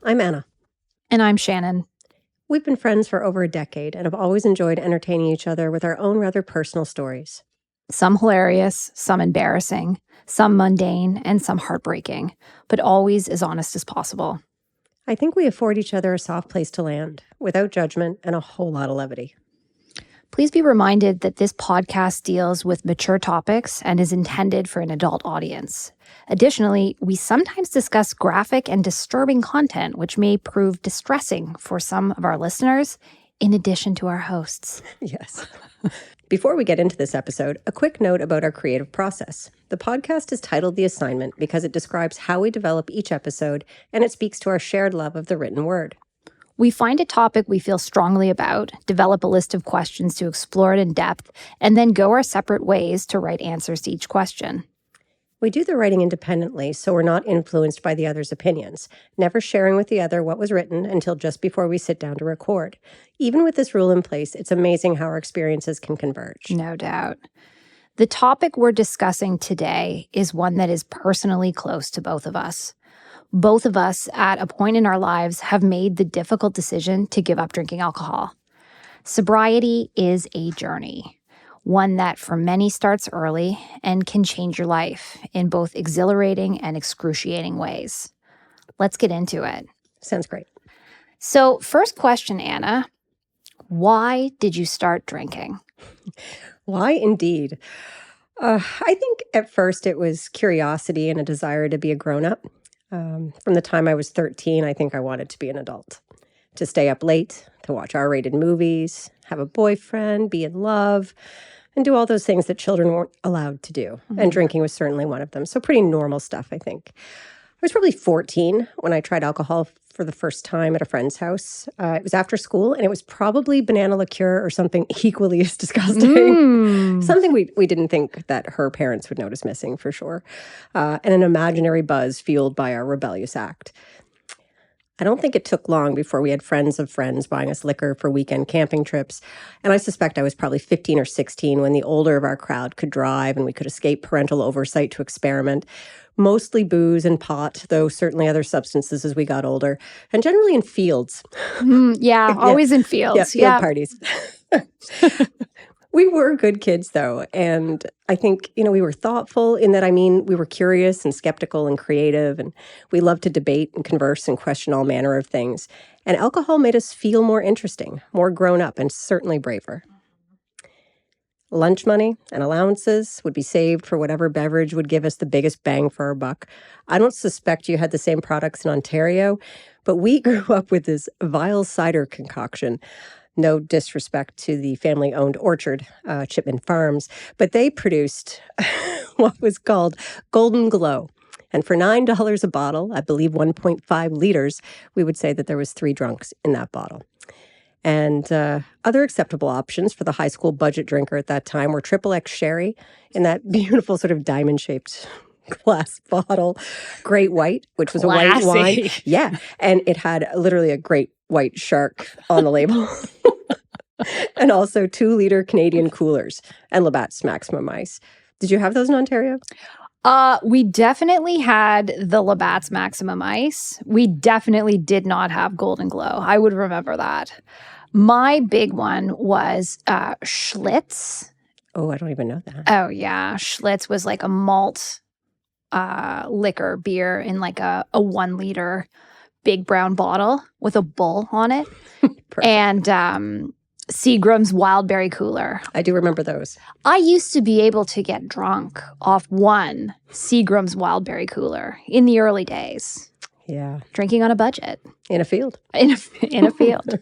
I'm Anna. And I'm Shannon. We've been friends for over a decade and have always enjoyed entertaining each other with our own rather personal stories. Some hilarious, some embarrassing, some mundane, and some heartbreaking, but always as honest as possible. I think we afford each other a soft place to land, without judgment and a whole lot of levity. Please be reminded that this podcast deals with mature topics and is intended for an adult audience. Additionally, we sometimes discuss graphic and disturbing content, which may prove distressing for some of our listeners, in addition to our hosts. Yes. Before we get into this episode, a quick note about our creative process. The podcast is titled The Assignment because it describes how we develop each episode, and it speaks to our shared love of the written word. We find a topic we feel strongly about, develop a list of questions to explore it in depth, and then go our separate ways to write answers to each question. We do the writing independently, so we're not influenced by the other's opinions, never sharing with the other what was written until just before we sit down to record. Even with this rule in place, it's amazing how our experiences can converge. No doubt. The topic we're discussing today is one that is personally close to both of us. Both of us, at a point in our lives, have made the difficult decision to give up drinking alcohol. Sobriety is a journey, one that for many starts early and can change your life in both exhilarating and excruciating ways. Let's get into it. Sounds great. So, first question, Anna, why did you start drinking? Why indeed? I think at first it was curiosity and a desire to be a grown-up. From the time I was 13, I think I wanted to be an adult, to stay up late, to watch R-rated movies, have a boyfriend, be in love, and do all those things that children weren't allowed to do. Mm-hmm. And drinking was certainly one of them. So pretty normal stuff, I think. I was probably 14 when I tried alcohol for the first time at a friend's house. It was after school, and it was probably banana liqueur or something equally as disgusting. Something we didn't think that her parents would notice missing, for sure. And an imaginary buzz fueled by our rebellious act. I don't think it took long before we had friends of friends buying us liquor for weekend camping trips. And I suspect I was probably 15 or 16 when the older of our crowd could drive and we could escape parental oversight to experiment. Mostly booze and pot, though certainly other substances as we got older, and generally in fields. Always in fields. Field parties. We were good kids, though, and I think, we were thoughtful in that, we were curious and skeptical and creative, and we loved to debate and converse and question all manner of things. And alcohol made us feel more interesting, more grown up, and certainly braver. Lunch money and allowances would be saved for whatever beverage would give us the biggest bang for our buck. I don't suspect you had the same products in Ontario, but we grew up with this vile cider concoction. No disrespect to the family-owned orchard, Chipman Farms, but they produced what was called Golden Glow. And for $9 a bottle, I believe 1.5 liters, we would say that there was 3 drunks in that bottle. And other acceptable options for the high school budget drinker at that time were XXX Sherry in that beautiful sort of diamond-shaped glass bottle, Great White, which was Classy. A white wine. Yeah, and it had literally a great white shark on the label. And also 2-liter Canadian coolers and Labatt's Maximum Ice. Did you have those in Ontario? We definitely had the Labatt's Maximum Ice. We definitely did not have Golden Glow. I would remember that. My big one was Schlitz. Oh, I don't even know that. Oh, yeah. Schlitz was like a malt liquor beer in like a 1-liter big brown bottle with a bull on it. And Seagram's Wild Berry Cooler. I do remember those. I used to be able to get drunk off one Seagram's Wild Berry Cooler in the early days. Yeah. Drinking on a budget. In a field. In a field.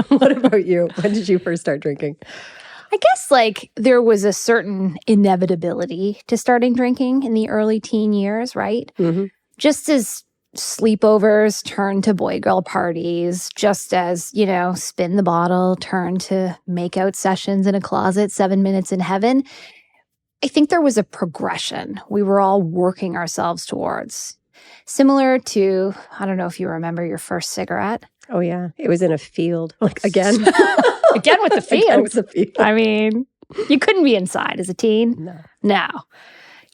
What about you? When did you first start drinking? I guess there was a certain inevitability to starting drinking in the early teen years, right? Mm-hmm. Just as sleepovers turned to boy-girl parties, just as, spin the bottle turned to make-out sessions in a closet, 7 minutes in heaven. I think there was a progression we were all working ourselves towards. Similar to, I don't know if you remember your first cigarette. Oh, yeah. It was in a field. Again. Again with the field. Again with the field. I mean, you couldn't be inside as a teen. No. No.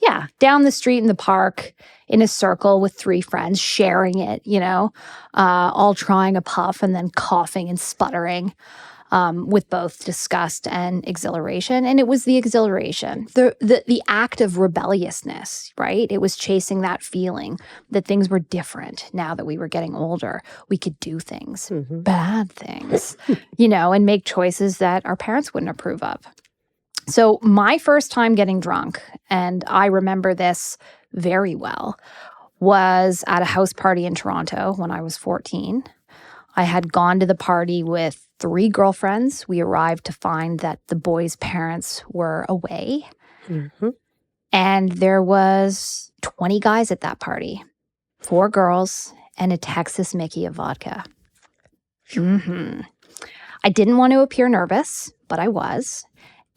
Yeah, down the street in the park in a circle with 3 friends, sharing it, all trying a puff and then coughing and sputtering with both disgust and exhilaration. And it was the exhilaration, the act of rebelliousness, right? It was chasing that feeling that things were different now that we were getting older. We could do things, bad things, and make choices that our parents wouldn't approve of. So my first time getting drunk, and I remember this very well, was at a house party in Toronto when I was 14. I had gone to the party with 3 girlfriends. We arrived to find that the boys' parents were away. And there was 20 guys at that party, 4 girls, and a Texas Mickey of vodka. I didn't want to appear nervous, but I was.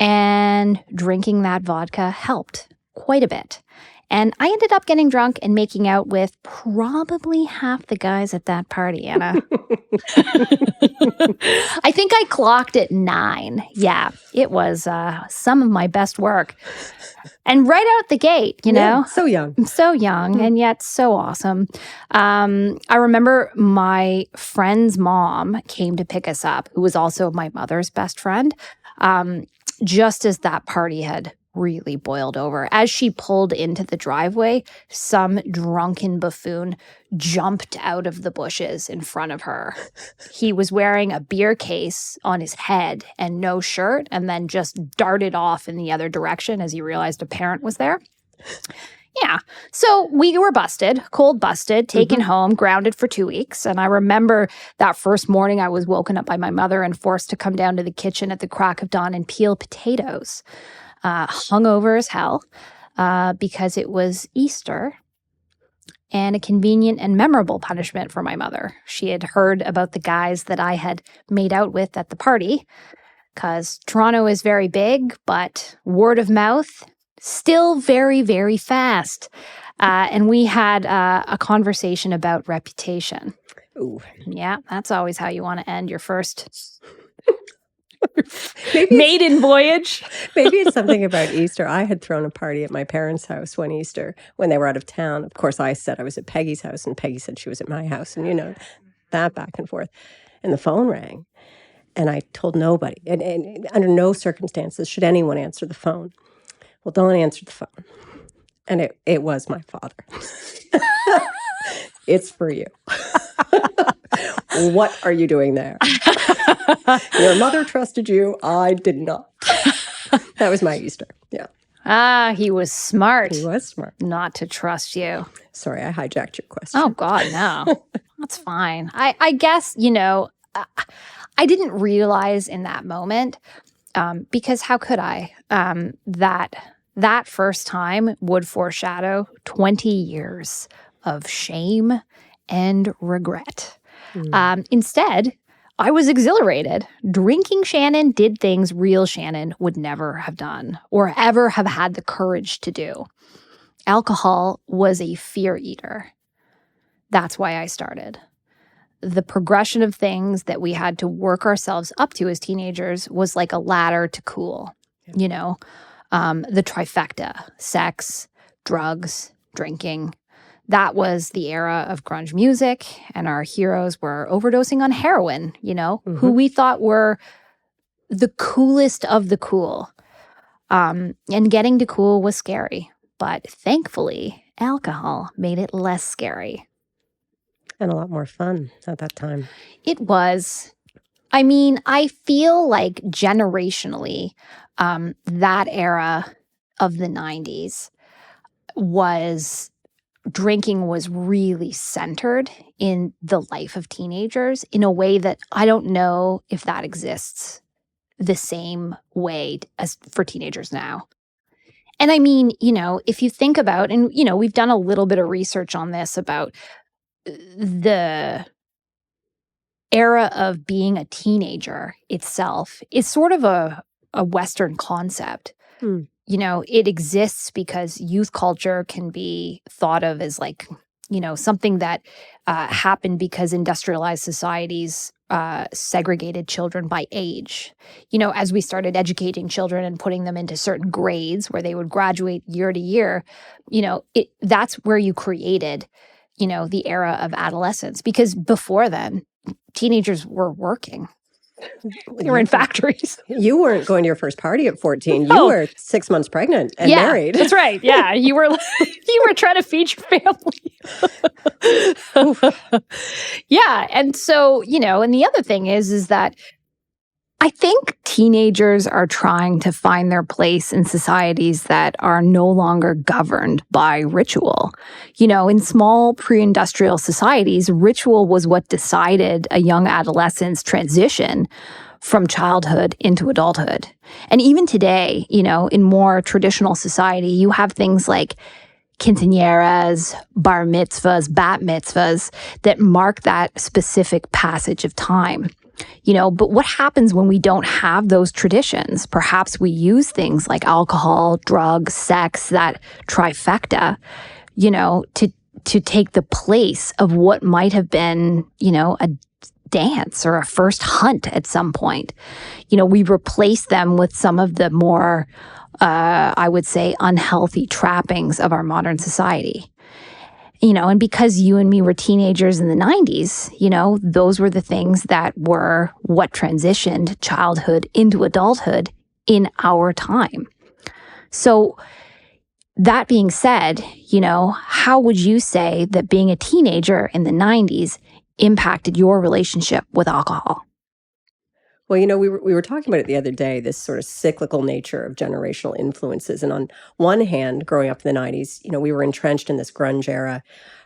And drinking that vodka helped quite a bit. And I ended up getting drunk and making out with probably half the guys at that party, Anna. I think I clocked at 9. Yeah, it was some of my best work. And right out the gate, So young. So young and yet so awesome. I remember my friend's mom came to pick us up, who was also my mother's best friend, just as that party had really boiled over. As she pulled into the driveway, some drunken buffoon jumped out of the bushes in front of her. He was wearing a beer case on his head and no shirt, and then just darted off in the other direction as he realized a parent was there. Yeah. So we were busted, cold busted, taken home, grounded for 2 weeks. And I remember that first morning I was woken up by my mother and forced to come down to the kitchen at the crack of dawn and peel potatoes. Hungover as hell because it was Easter, and a convenient and memorable punishment for my mother. She had heard about the guys that I had made out with at the party, because Toronto is very big, but word of mouth, still very, very fast. And we had a conversation about reputation. Ooh. Yeah, that's always how you want to end your first maiden voyage. Maybe it's something about Easter. I had thrown a party at my parents' house one Easter when they were out of town. Of course, I said I was at Peggy's house, and Peggy said she was at my house, and that back and forth. And the phone rang, and I told nobody, and under no circumstances should anyone answer the phone. Well, Dawn answered the phone, and it was my father. It's for you. What are you doing there? Your mother trusted you. I did not. That was my Easter. Yeah. He was smart. He was smart. Not to trust you. Sorry, I hijacked your question. Oh, God, no. That's fine. I guess, I didn't realize in that moment, because how could I, that first time would foreshadow 20 years of shame and regret. Instead, I was exhilarated. Drinking Shannon did things real Shannon would never have done or ever have had the courage to do. Alcohol was a fear eater. That's why I started. The progression of things that we had to work ourselves up to as teenagers was like a ladder to cool. The trifecta: sex, drugs, drinking. That was the era of grunge music, and our heroes were overdosing on heroin, who we thought were the coolest of the cool. And getting to cool was scary, but thankfully, alcohol made it less scary. And a lot more fun at that time. It was. I mean, I feel like generationally, that era of the 90s drinking was really centered in the life of teenagers in a way that I don't know if that exists the same way as for teenagers now. And I mean, if you think about, and, we've done a little bit of research on this about the era of being a teenager itself is sort of a Western concept. It exists because youth culture can be thought of as like something that happened because industrialized societies segregated children by age. As we started educating children and putting them into certain grades where they would graduate year to year, that's where you created, the era of adolescence. Because before then, teenagers were working. They were in factories. You weren't going to your first party at 14. You Oh. were 6 months pregnant and married. That's right. Yeah. You were trying to feed your family. Yeah. And so, and the other thing is that I think teenagers are trying to find their place in societies that are no longer governed by ritual. In small pre-industrial societies, ritual was what decided a young adolescent's transition from childhood into adulthood. And even today, in more traditional society, you have things like quinceañeras, bar mitzvahs, bat mitzvahs that mark that specific passage of time. But what happens when we don't have those traditions? Perhaps we use things like alcohol, drugs, sex, that trifecta, to take the place of what might have been, a dance or a first hunt at some point. We replace them with some of the more, I would say, unhealthy trappings of our modern society. And because you and me were teenagers in the 90s, those were the things that were what transitioned childhood into adulthood in our time. So that being said, how would you say that being a teenager in the 90s impacted your relationship with alcohol? Well, we were talking about it the other day, this sort of cyclical nature of generational influences. And on one hand, growing up in the 90s, we were entrenched in this grunge era.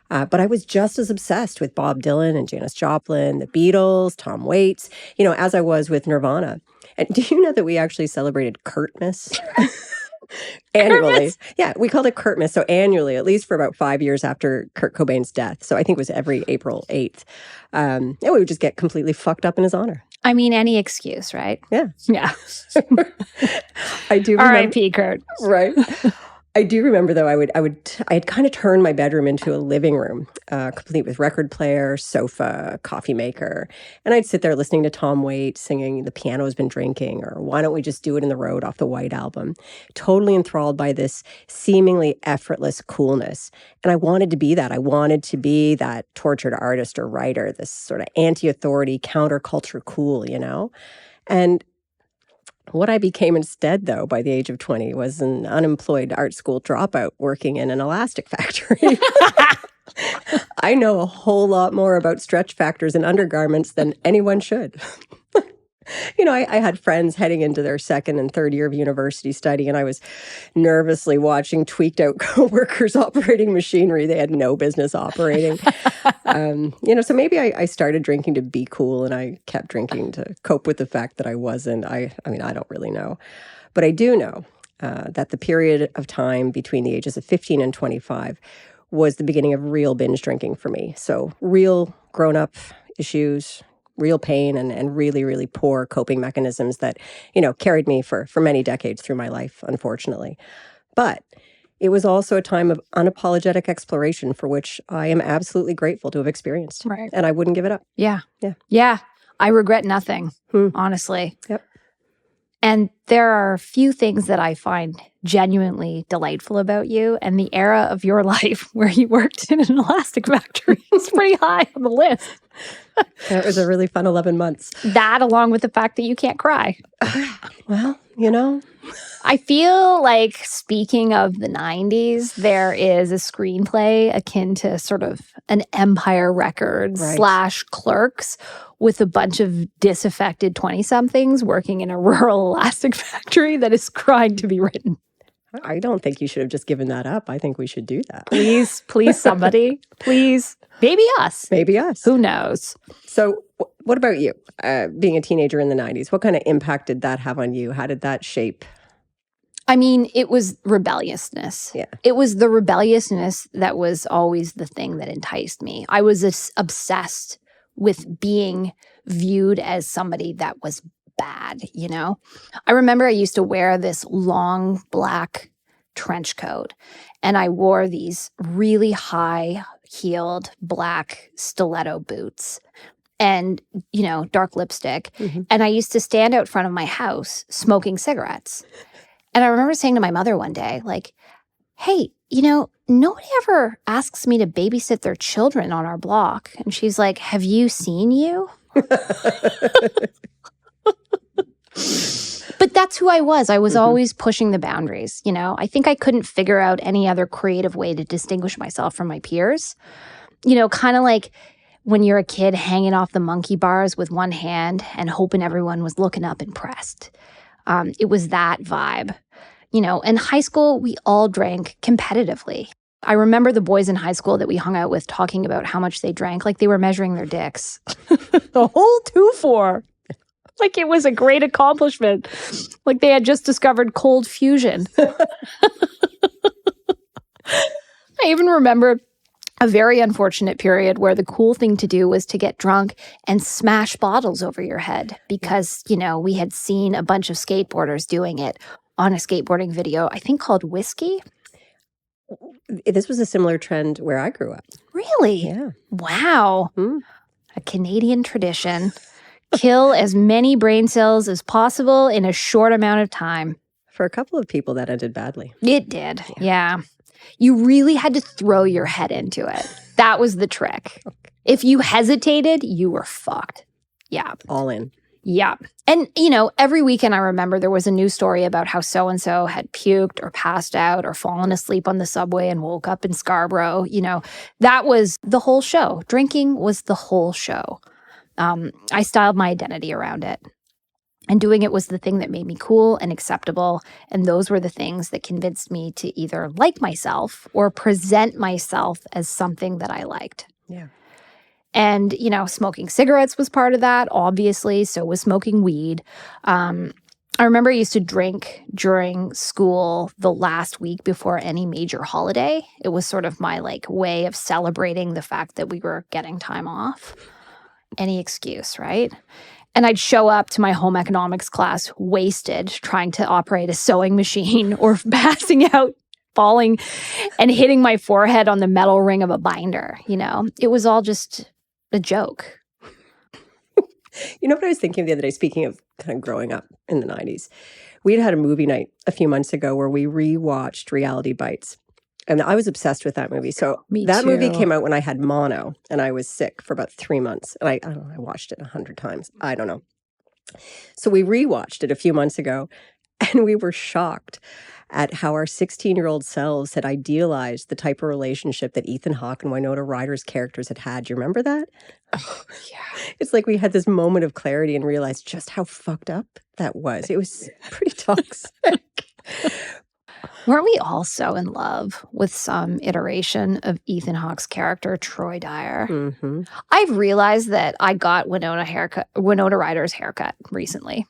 But I was just as obsessed with Bob Dylan and Janis Joplin, the Beatles, Tom Waits, as I was with Nirvana. And do you know that we actually celebrated Kurtmas? Annually. Kurtmas? Yeah, we called it Kurtmas. So annually, at least for about 5 years after Kurt Cobain's death. So I think it was every April 8th. And we would just get completely fucked up in his honor. I mean, any excuse, right? Yeah. Yeah. I do remember. R.I.P. Kurt. Right. I do remember, though, I had kind of turned my bedroom into a living room, complete with record player, sofa, coffee maker. And I'd sit there listening to Tom Waits singing The Piano's Been Drinking, or Why Don't We Just Do It in the Road off the White Album, totally enthralled by this seemingly effortless coolness. And I wanted to be that. I wanted to be that tortured artist or writer, this sort of anti-authority, counterculture cool, And what I became instead, though, by the age of 20 was an unemployed art school dropout working in an elastic factory. I know a whole lot more about stretch factors and undergarments than anyone should. I had friends heading into their second and third year of university study, and I was nervously watching tweaked out coworkers operating machinery they had no business operating. So maybe I started drinking to be cool, and I kept drinking to cope with the fact that I wasn't. I don't really know. But I do know that the period of time between the ages of 15 and 25 was the beginning of real binge drinking for me. So real grown-up issues, real pain, and really, really poor coping mechanisms that, carried me for many decades through my life, unfortunately. But it was also a time of unapologetic exploration for which I am absolutely grateful to have experienced. Right. And I wouldn't give it up. Yeah. Yeah. Yeah. I regret nothing, honestly. Yep. And there are a few things that I find genuinely delightful about you, and the era of your life where you worked in an elastic factory is pretty high on the list. It was a really fun 11 months. That, along with the fact that you can't cry. Well, I feel like, speaking of the 90s, there is a screenplay akin to sort of an Empire Records / Clerks with a bunch of disaffected 20-somethings working in a rural elastic factory that is crying to be written. I don't think you should have just given that up. I think we should do that. Please, somebody. Please. Maybe us. Maybe us. Who knows? So what about you? Being a teenager in the 90s, what kind of impact did that have on you? How did that shape? I mean, it was rebelliousness. Yeah. It was the rebelliousness that was always the thing that enticed me. I was obsessed with being viewed as somebody that was bad, I remember I used to wear this long black trench coat, and I wore these really high heeled black stiletto boots and, dark lipstick. Mm-hmm. And I used to stand out front of my house smoking cigarettes. And I remember saying to my mother one day, like, hey, nobody ever asks me to babysit their children on our block. And she's like, have you seen you? But that's who I was. I was always pushing the boundaries, I think I couldn't figure out any other creative way to distinguish myself from my peers. Kind of like when you're a kid hanging off the monkey bars with one hand and hoping everyone was looking up impressed. It was that vibe. In high school, we all drank competitively. I remember the boys in high school that we hung out with talking about how much they drank, like they were measuring their dicks. The whole 2-4. Like it was a great accomplishment. Like they had just discovered cold fusion. I even remember a very unfortunate period where the cool thing to do was to get drunk and smash bottles over your head because, we had seen a bunch of skateboarders doing it on a skateboarding video, I think called Whiskey. This was a similar trend where I grew up. Really? Yeah. Wow. A Canadian tradition. Kill as many brain cells as possible in a short amount of time. For a couple of people, that ended badly. It did. Yeah. You really had to throw your head into it. That was the trick. Okay. If you hesitated, you were fucked. Yeah. All in. Yeah. And, every weekend I remember there was a news story about how so-and-so had puked or passed out or fallen asleep on the subway and woke up in Scarborough. That was the whole show. Drinking was the whole show. I styled my identity around it. And doing it was the thing that made me cool and acceptable. And those were the things that convinced me to either like myself or present myself as something that I liked. Yeah. And, smoking cigarettes was part of that, obviously. So was smoking weed. I remember I used to drink during school the last week before any major holiday. It was sort of my way of celebrating the fact that we were getting time off. Any excuse, right? And I'd show up to my home economics class wasted, trying to operate a sewing machine or passing out, falling and hitting my forehead on the metal ring of a binder. It was all just a joke. What I was thinking the other day, speaking of kind of growing up in the 90s, we'd had a movie night a few months ago where we rewatched Reality Bites. And I was obsessed with that movie. So that movie came out when I had mono and I was sick for about 3 months. And I don't know, I watched it 100 times. I don't know. So we rewatched it a few months ago and we were shocked at how our 16-year-old selves had idealized the type of relationship that Ethan Hawke and Winona Ryder's characters had had. Do you remember that? Oh, yeah. It's like we had this moment of clarity and realized just how fucked up that was. It was pretty toxic. Weren't we all so in love with some iteration of Ethan Hawke's character, Troy Dyer? Mm-hmm. I've realized that I got Winona Ryder's haircut recently.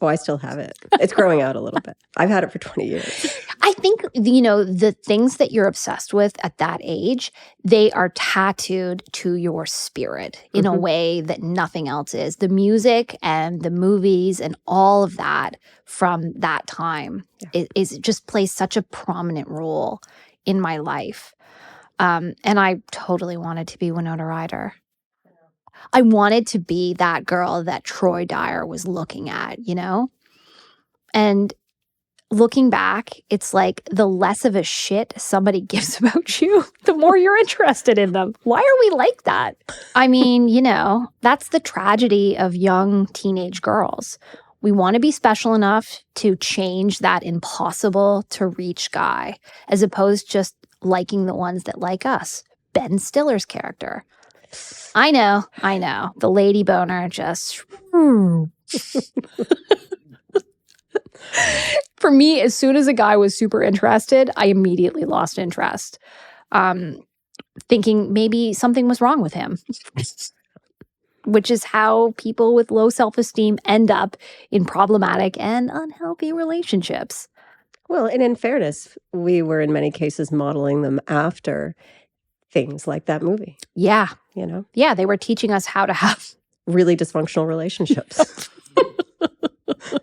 Oh, I still have it. It's growing out a little bit. I've had it for 20 years. I think, the things that you're obsessed with at that age, they are tattooed to your spirit in a way that nothing else is. The music and the movies and all of that from that time is just plays such a prominent role in my life. And I totally wanted to be Winona Ryder. I wanted to be that girl that Troy Dyer was looking at, And looking back, it's like the less of a shit somebody gives about you, the more you're interested in them. Why are we like that? I mean, that's the tragedy of young teenage girls. We want to be special enough to change that impossible to reach guy, as opposed to just liking the ones that like us. Ben Stiller's character. I know. The lady boner just... For me, as soon as a guy was super interested, I immediately lost interest, thinking maybe something was wrong with him, which is how people with low self-esteem end up in problematic and unhealthy relationships. Well, and in fairness, we were in many cases modeling them after things like that movie. Yeah. Yeah, they were teaching us how to have really dysfunctional relationships.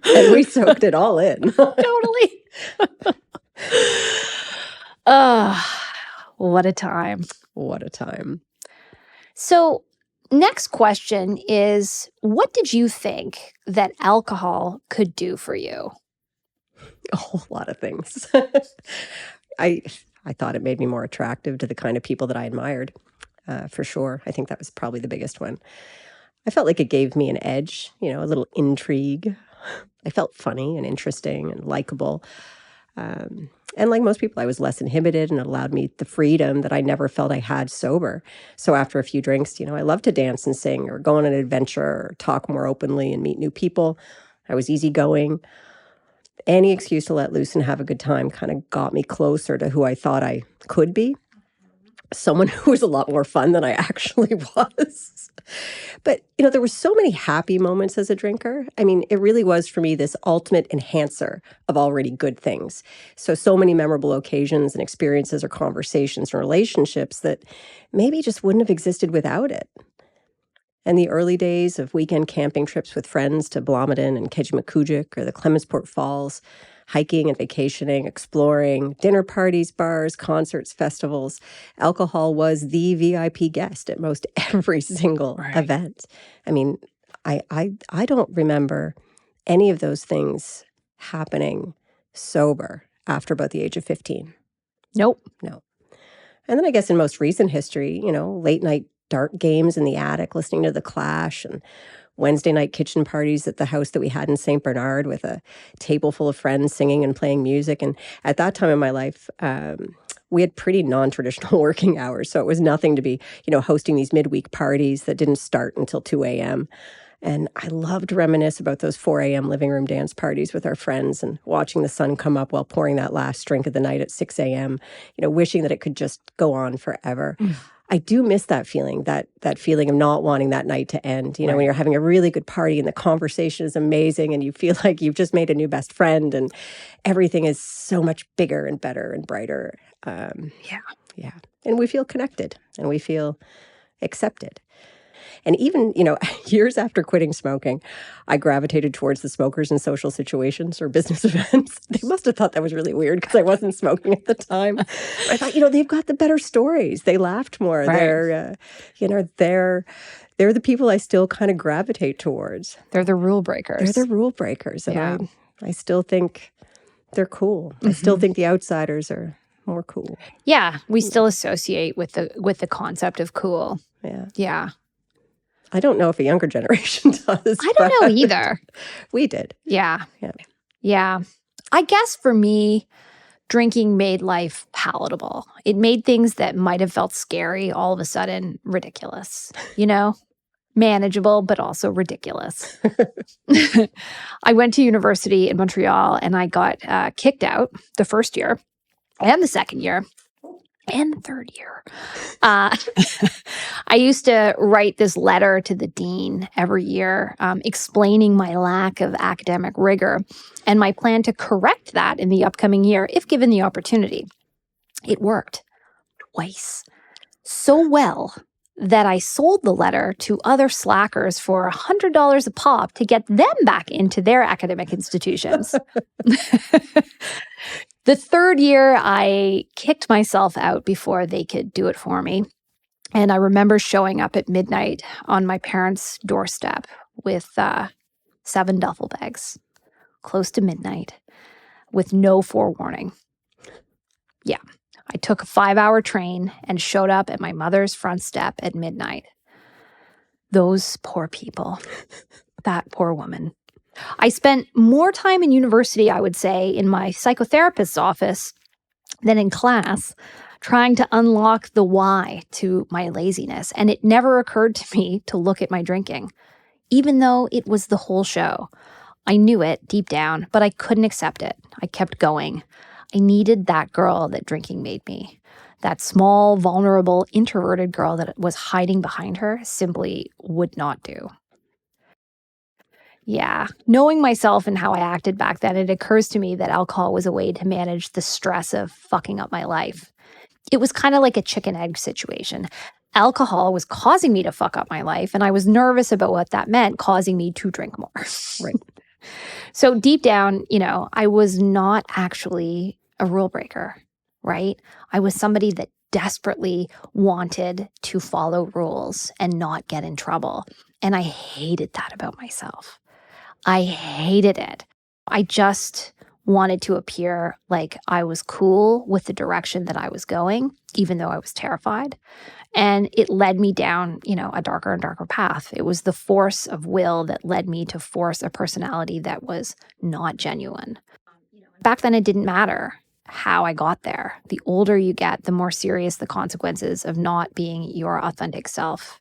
And we soaked it all in. Totally. What a time. What a time. So, next question is, what did you think that alcohol could do for you? A whole lot of things. I thought it made me more attractive to the kind of people that I admired, for sure. I think that was probably the biggest one. I felt like it gave me an edge, a little intrigue. I felt funny and interesting and likable. And like most people, I was less inhibited, and it allowed me the freedom that I never felt I had sober. So after a few drinks, I love to dance and sing or go on an adventure or talk more openly and meet new people. I was easygoing. Any excuse to let loose and have a good time kind of got me closer to who I thought I could be. Someone who was a lot more fun than I actually was. But, there were so many happy moments as a drinker. I mean, it really was for me this ultimate enhancer of already good things. So many memorable occasions and experiences or conversations and relationships that maybe just wouldn't have existed without it. And the early days of weekend camping trips with friends to Blomidon and Kejimkujik or the Clemensport Falls, hiking and vacationing, exploring, dinner parties, bars, concerts, festivals. Alcohol was the VIP guest at most every single event. I mean, I don't remember any of those things happening sober after about the age of 15. Nope. No. And then I guess in most recent history, late night dart games in the attic, listening to The Clash, and Wednesday night kitchen parties at the house that we had in St. Bernard with a table full of friends singing and playing music. And at that time in my life, we had pretty non-traditional working hours. So it was nothing to be, hosting these midweek parties that didn't start until 2 a.m. And I loved to reminisce about those 4 a.m. living room dance parties with our friends and watching the sun come up while pouring that last drink of the night at 6 a.m., wishing that it could just go on forever. I do miss that feeling, that feeling of not wanting that night to end. When you're having a really good party and the conversation is amazing and you feel like you've just made a new best friend and everything is so much bigger and better and brighter. Yeah. And we feel connected and we feel accepted. And even, years after quitting smoking, I gravitated towards the smokers in social situations or business events. They must have thought that was really weird because I wasn't smoking at the time. I thought, they've got the better stories. They laughed more. Right. They're the people I still kind of gravitate towards. They're the rule breakers. They're the rule breakers. And I still think they're cool. I still think the outsiders are more cool. Yeah, we still associate with the concept of cool. Yeah. I don't know if a younger generation does. I don't know either. We did. Yeah. I guess for me, drinking made life palatable. It made things that might have felt scary all of a sudden ridiculous, manageable, but also ridiculous. I went to university in Montreal and I got kicked out the first year and the second year. And the third year. I used to write this letter to the dean every year explaining my lack of academic rigor and my plan to correct that in the upcoming year if given the opportunity. It worked twice. So well that I sold the letter to other slackers for $100 a pop to get them back into their academic institutions. The third year, I kicked myself out before they could do it for me. And I remember showing up at midnight on my parents' doorstep with 7 duffel bags, close to midnight, with no forewarning. Yeah, I took a 5-hour train and showed up at my mother's front step at midnight. Those poor people, that poor woman. I spent more time in university, I would say, in my psychotherapist's office than in class, trying to unlock the why to my laziness. And it never occurred to me to look at my drinking, even though it was the whole show. I knew it deep down, but I couldn't accept it. I kept going. I needed that girl that drinking made me. That small, vulnerable, introverted girl that was hiding behind her simply would not do. Yeah. Knowing myself and how I acted back then, it occurs to me that alcohol was a way to manage the stress of fucking up my life. It was kind of like a chicken egg situation. Alcohol was causing me to fuck up my life, and I was nervous about what that meant, causing me to drink more. Right. So deep down, I was not actually a rule breaker, right? I was somebody that desperately wanted to follow rules and not get in trouble. And I hated that about myself. I hated it. I just wanted to appear like I was cool with the direction that I was going, even though I was terrified. And it led me down, a darker and darker path. It was the force of will that led me to force a personality that was not genuine. Back then, it didn't matter how I got there. The older you get, the more serious the consequences of not being your authentic self,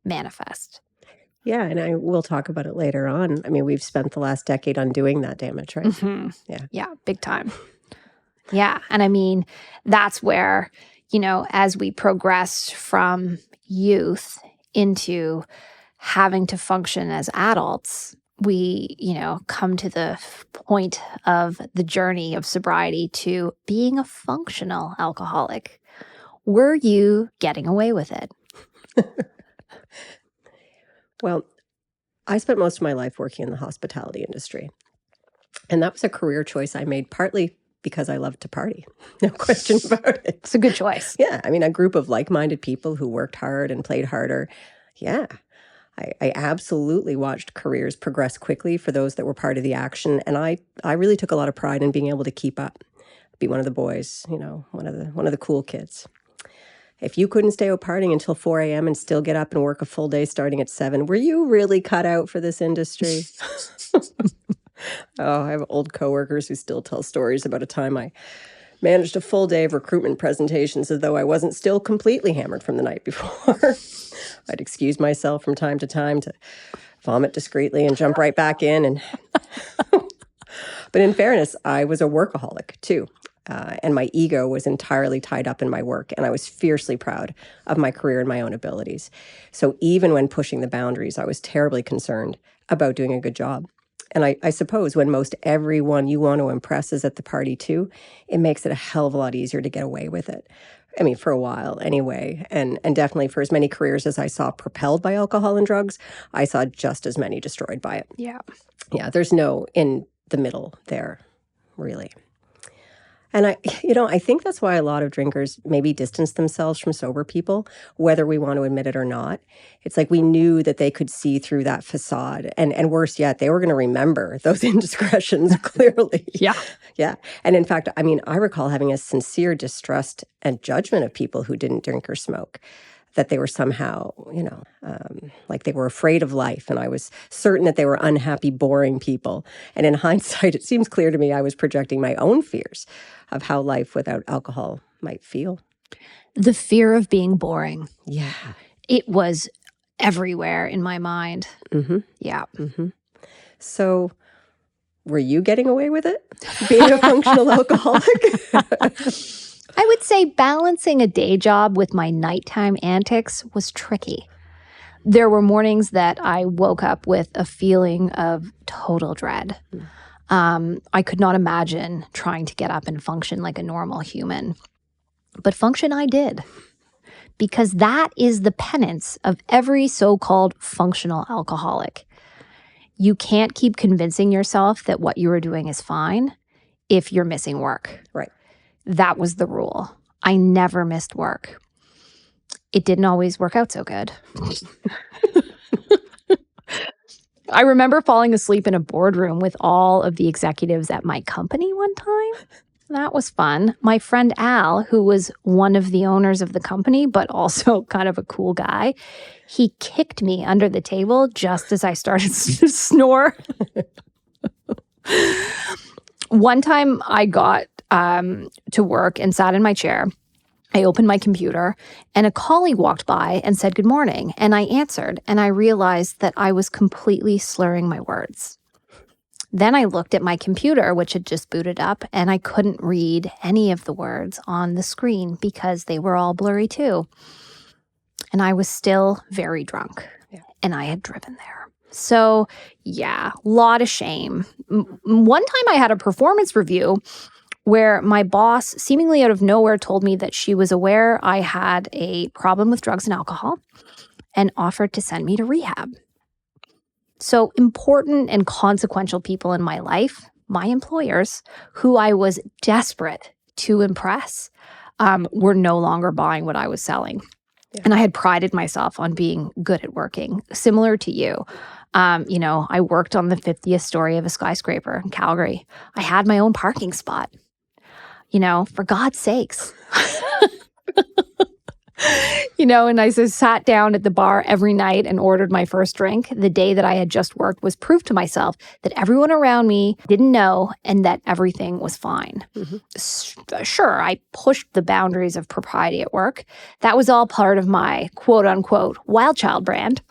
manifest. Yeah, and I will talk about it later on. I mean, we've spent the last decade undoing that damage, right? Mm-hmm. Yeah. Yeah, big time. Yeah, and I mean, that's where, as we progress from youth into having to function as adults, we, come to the point of the journey of sobriety to being a functional alcoholic. Were you getting away with it? Well, I spent most of my life working in the hospitality industry. And that was a career choice I made partly because I loved to party. No question about it. It's a good choice. Yeah. I mean, a group of like-minded people who worked hard and played harder. Yeah. I absolutely watched careers progress quickly for those that were part of the action. And I really took a lot of pride in being able to keep up, be one of the boys, one of the cool kids. If you couldn't stay out partying until 4 a.m. and still get up and work a full day starting at 7, were you really cut out for this industry? Oh, I have old coworkers who still tell stories about a time I managed a full day of recruitment presentations as though I wasn't still completely hammered from the night before. I'd excuse myself from time to vomit discreetly and jump right back in. But in fairness, I was a workaholic too. And my ego was entirely tied up in my work, and I was fiercely proud of my career and my own abilities. So even when pushing the boundaries, I was terribly concerned about doing a good job. And I suppose when most everyone you want to impress is at the party too, it makes it a hell of a lot easier to get away with it. I mean, for a while anyway, and definitely for as many careers as I saw propelled by alcohol and drugs, I saw just as many destroyed by it. Yeah. Yeah, there's no in the middle there, really. And I think that's why a lot of drinkers maybe distance themselves from sober people, whether we want to admit it or not. It's like we knew that they could see through that facade. And worse yet, they were going to remember those indiscretions clearly. Yeah. Yeah. And in fact, I mean, I recall having a sincere distrust and judgment of people who didn't drink or smoke, that they were somehow, like they were afraid of life. And I was certain that they were unhappy, boring people. And in hindsight, it seems clear to me I was projecting my own fears of how life without alcohol might feel. The fear of being boring. Yeah. It was everywhere in my mind. Mm-hmm. Yeah. Mm-hmm. So were you getting away with it, being a functional alcoholic? I would say balancing a day job with my nighttime antics was tricky. There were mornings that I woke up with a feeling of total dread. I could not imagine trying to get up and function like a normal human. But function I did, because that is the penance of every so-called functional alcoholic. You can't keep convincing yourself that what you are doing is fine if you're missing work. Right. That was the rule. I never missed work. It didn't always work out so good. I remember falling asleep in a boardroom with all of the executives at my company one time. That was fun. My friend Al, who was one of the owners of the company, but also kind of a cool guy, he kicked me under the table just as I started to snore. One time I got to work and sat in my chair. I opened my computer and a colleague walked by and said good morning. And I answered, and I realized that I was completely slurring my words. Then I looked at my computer, which had just booted up, and I couldn't read any of the words on the screen because they were all blurry too. And I was still very drunk, and I had driven there. So yeah, a lot of shame. One time I had a performance review where my boss, seemingly out of nowhere, told me that she was aware I had a problem with drugs and alcohol and offered to send me to rehab. So important and consequential people in my life, my employers, who I was desperate to impress, were no longer buying what I was selling. Yeah. And I had prided myself on being good at working, similar to you. I worked on the 50th story of a skyscraper in Calgary. I had my own parking spot. For God's sakes. And I just sat down at the bar every night and ordered my first drink. The day that I had just worked was proof to myself that everyone around me didn't know and that everything was fine. Mm-hmm. Sure, I pushed the boundaries of propriety at work. That was all part of my quote-unquote wild child brand.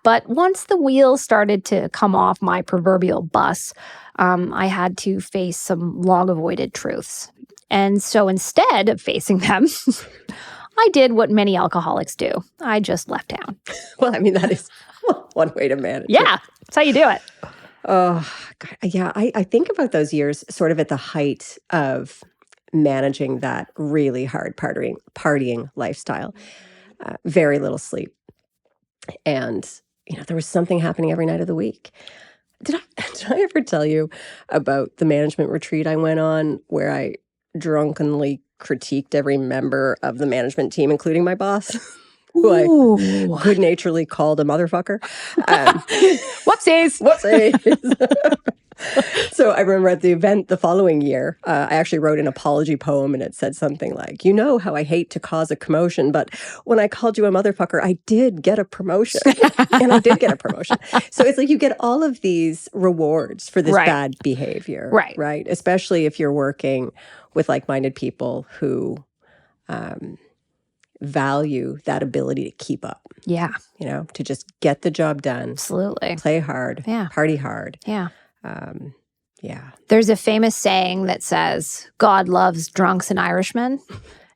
But once the wheels started to come off my proverbial bus, I had to face some long-avoided truths. And so instead of facing them, I did what many alcoholics do. I just left town. Well, I mean, that is one way to manage it. Yeah, that's how you do it. Oh, God, yeah. I think about those years sort of at the height of managing that really hard partying lifestyle. Very little sleep. And, there was something happening every night of the week. Did I ever tell you about the management retreat I went on where I drunkenly critiqued every member of the management team, including my boss, who I good-naturedly called a motherfucker? Whoopsies! So I remember at the event the following year, I actually wrote an apology poem, and it said something like, "You know how I hate to cause a commotion, but when I called you a motherfucker, I did get a promotion." And I did get a promotion. So it's like you get all of these rewards for this bad behavior. Right. Especially if you're working with like-minded people who value that ability to keep up. Yeah. To just get the job done. Absolutely. Play hard. Yeah. Party hard. Yeah. Yeah. There's a famous saying that says, God loves drunks and Irishmen,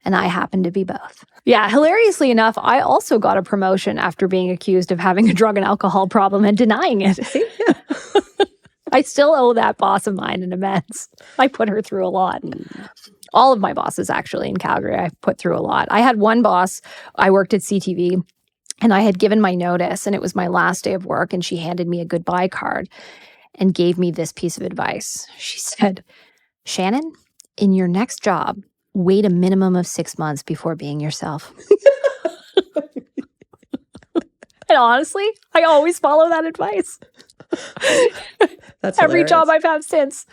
and I happen to be both. Yeah, hilariously enough, I also got a promotion after being accused of having a drug and alcohol problem and denying it. I still owe that boss of mine an amends. I put her through a lot. All of my bosses, actually, in Calgary, I put through a lot. I had one boss, I worked at CTV, and I had given my notice, and it was my last day of work, and she handed me a goodbye card and gave me this piece of advice. She said, Shannon, in your next job, wait a minimum of 6 months before being yourself. And honestly, I always follow that advice. That's every hilarious. job I've had since.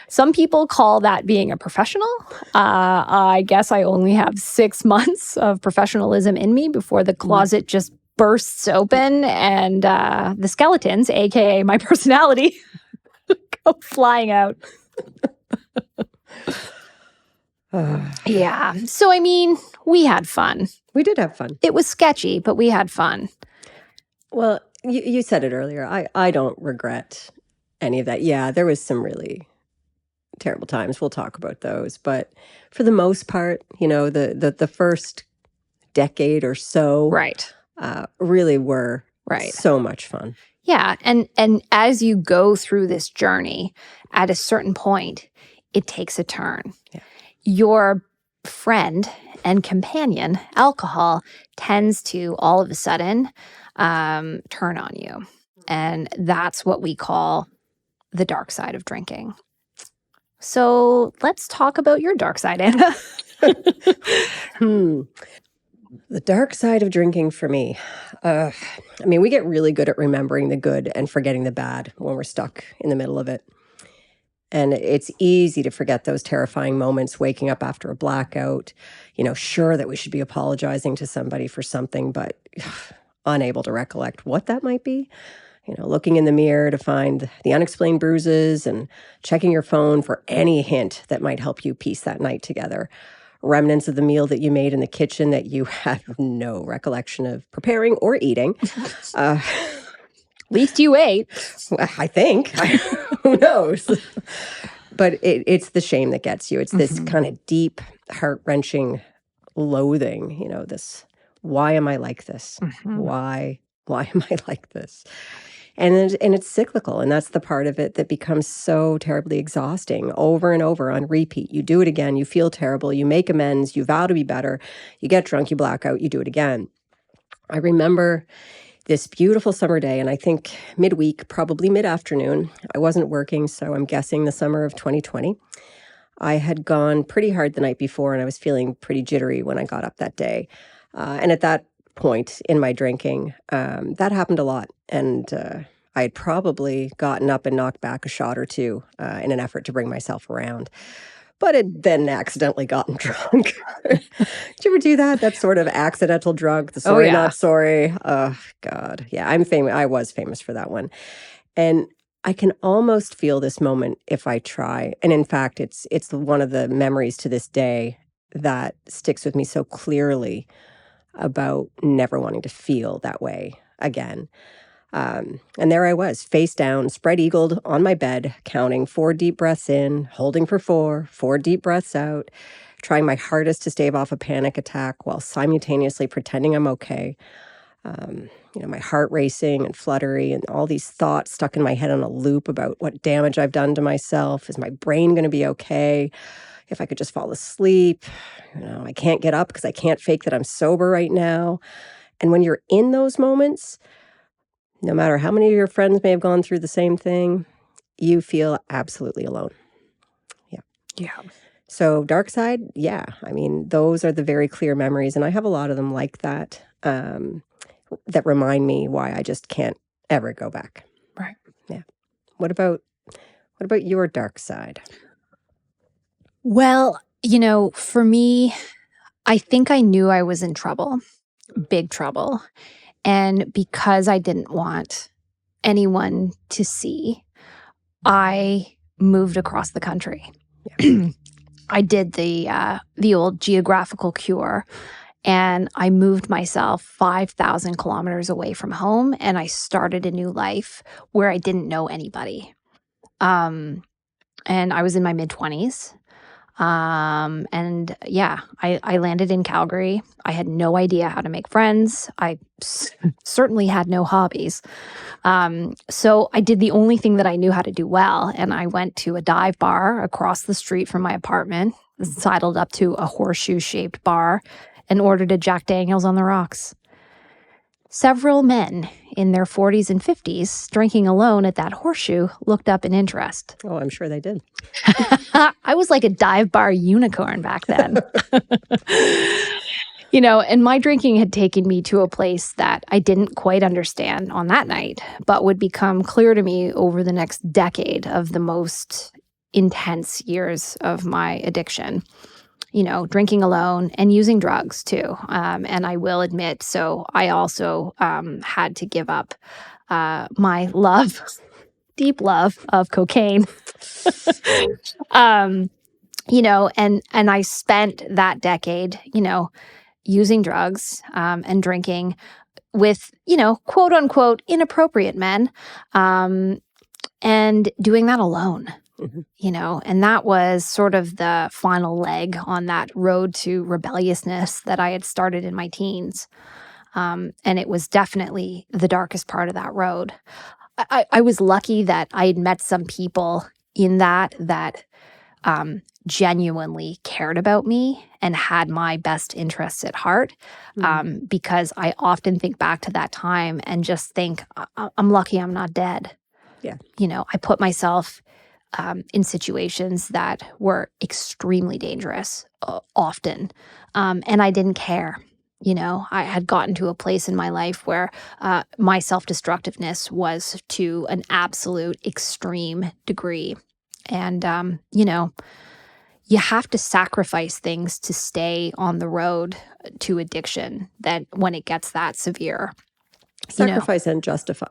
Some people call that being a professional. I guess I only have 6 months of professionalism in me before the closet just bursts open and the skeletons, aka my personality, go flying out. Yeah. So, I mean, we had fun. We did have fun. It was sketchy, but we had fun. Well, you said it earlier. I don't regret any of that. Yeah, there was some really terrible times. We'll talk about those. But for the most part, the first decade or so really were so much fun. Yeah. And as you go through this journey, at a certain point, it takes a turn. Yeah. Your friend and companion, alcohol, tends to all of a sudden turn on you. And that's what we call the dark side of drinking. So let's talk about your dark side, Anna. The dark side of drinking for me. We get really good at remembering the good and forgetting the bad when we're stuck in the middle of it. And it's easy to forget those terrifying moments, waking up after a blackout, sure that we should be apologizing to somebody for something, but unable to recollect what that might be. Looking in the mirror to find the unexplained bruises and checking your phone for any hint that might help you piece that night together. Remnants of the meal that you made in the kitchen that you have no recollection of preparing or eating. At least you ate. I think. Who knows? But it's the shame that gets you. It's this kind of deep, heart-wrenching loathing. This, why am I like this? Why am I like this? And it's cyclical, and that's the part of it that becomes so terribly exhausting over and over on repeat. You do it again, you feel terrible, you make amends, you vow to be better, you get drunk, you black out, you do it again. I remember this beautiful summer day, and I think midweek, probably mid-afternoon. I wasn't working, so I'm guessing the summer of 2020. I had gone pretty hard the night before, and I was feeling pretty jittery when I got up that day. And at that point in my drinking, that happened a lot. And I had probably gotten up and knocked back a shot or two in an effort to bring myself around, but had then accidentally gotten drunk. Did you ever do that? That sort of accidental drunk, the sorry, yeah. not sorry. Oh, God. Yeah, I'm famous. I was famous for that one. And I can almost feel this moment if I try. And in fact, it's one of the memories to this day that sticks with me so clearly about never wanting to feel that way again. And there I was, face down, spread-eagled on my bed, counting 4 deep breaths in, holding for 4 deep breaths out, trying my hardest to stave off a panic attack while simultaneously pretending I'm okay. My heart racing and fluttery and all these thoughts stuck in my head on a loop about what damage I've done to myself. Is my brain going to be okay? If I could just fall asleep. I can't get up because I can't fake that I'm sober right now. And when you're in those moments, no matter how many of your friends may have gone through the same thing, you feel absolutely alone. Yeah. Yeah. So dark side, yeah. I mean, those are the very clear memories. And I have a lot of them like that, that remind me why I just can't ever go back. Right. Yeah. What about your dark side? Well, for me, I think I knew I was in trouble, big trouble. And because I didn't want anyone to see, I moved across the country. Yeah. I did the old geographical cure, and I moved myself 5,000 kilometers away from home, and I started a new life where I didn't know anybody. And I was in my mid-20s. And yeah, I landed in Calgary. I had no idea how to make friends. I certainly had no hobbies. So I did the only thing that I knew how to do well. And I went to a dive bar across the street from my apartment, sidled up to a horseshoe-shaped bar, and ordered a Jack Daniels on the rocks. Several men in their 40s and 50s drinking alone at that horseshoe looked up in interest. Oh, I'm sure they did. I was like a dive bar unicorn back then. And my drinking had taken me to a place that I didn't quite understand on that night, but would become clear to me over the next decade of the most intense years of my addiction. Drinking alone and using drugs too. And I will admit, so I also had to give up my deep love of cocaine. And I spent that decade, using drugs and drinking with, quote unquote, inappropriate men, and doing that alone. Mm-hmm. And that was sort of the final leg on that road to rebelliousness that I had started in my teens. And it was definitely the darkest part of that road. I was lucky that I had met some people in that genuinely cared about me and had my best interests at heart, because I often think back to that time and just think, I'm lucky I'm not dead. Yeah. I put myself in situations that were extremely dangerous often, and I didn't care. I had gotten to a place in my life where my self-destructiveness was to an absolute extreme degree. And, you have to sacrifice things to stay on the road to addiction that when it gets that severe. Sacrifice and justify.